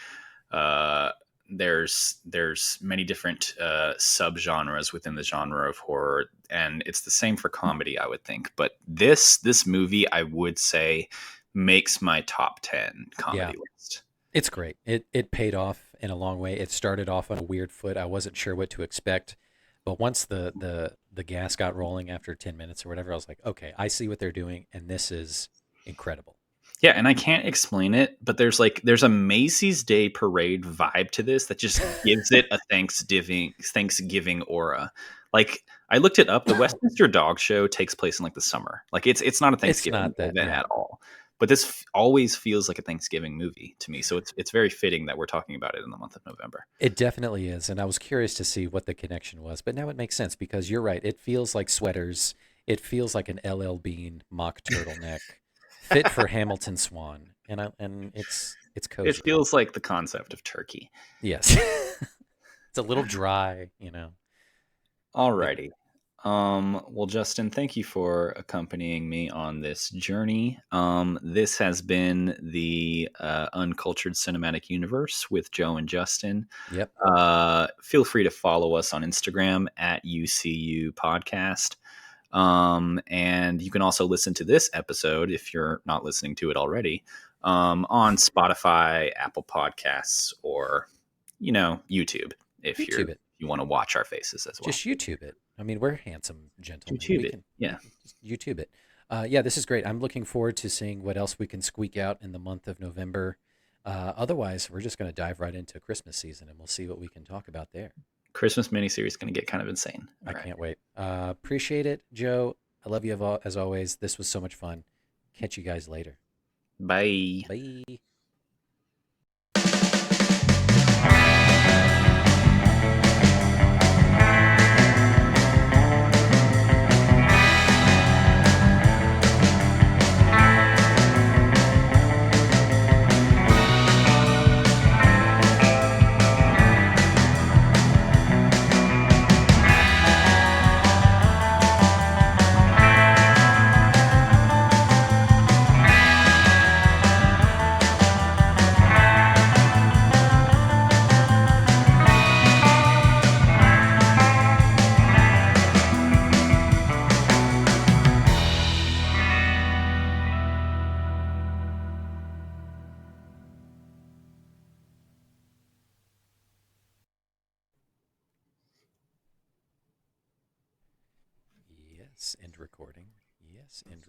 A: there's many different subgenres within the genre of horror, and it's the same for comedy, I would think. But this movie, I would say, makes my top 10 comedy list.
B: It's great. It paid off in a long way. It started off on a weird foot. I wasn't sure what to expect, but once the gas got rolling after 10 minutes or whatever, I was like, okay, I see what they're doing, and this is incredible.
A: Yeah, and I can't explain it, but there's a Macy's Day Parade vibe to this that just gives it a Thanksgiving aura. Like, I looked it up. The Westminster Dog Show takes place in like the summer. Like it's not a Thanksgiving event at all. But this always feels like a Thanksgiving movie to me. So it's very fitting that we're talking about it in the month of November.
B: It definitely is. And I was curious to see what the connection was. But now it makes sense because you're right. It feels like sweaters. It feels like an LL Bean mock turtleneck fit for Hamilton Swan. And it's cozy.
A: It feels like the concept of turkey.
B: Yes. It's a little dry,
A: Alrighty. Well, Justin, thank you for accompanying me on this journey. This has been the Uncultured Cinematic Universe with Joe and Justin.
B: Yep.
A: Feel free to follow us on Instagram at UCU Podcast. And you can also listen to this episode if you're not listening to it already on Spotify, Apple Podcasts, or YouTube if you want to watch our faces as well.
B: Just YouTube it. I mean, we're handsome gentlemen.
A: YouTube it. Yeah.
B: Just YouTube it. Yeah, this is great. I'm looking forward to seeing what else we can squeak out in the month of November. Otherwise, we're just going to dive right into Christmas season, and we'll see what we can talk about there.
A: Christmas miniseries is going to get kind of insane.
B: I can't wait. Appreciate it, Joe. I love you as always. This was so much fun. Catch you guys later.
A: Bye.
B: Bye. Yes, end recording. Yes, end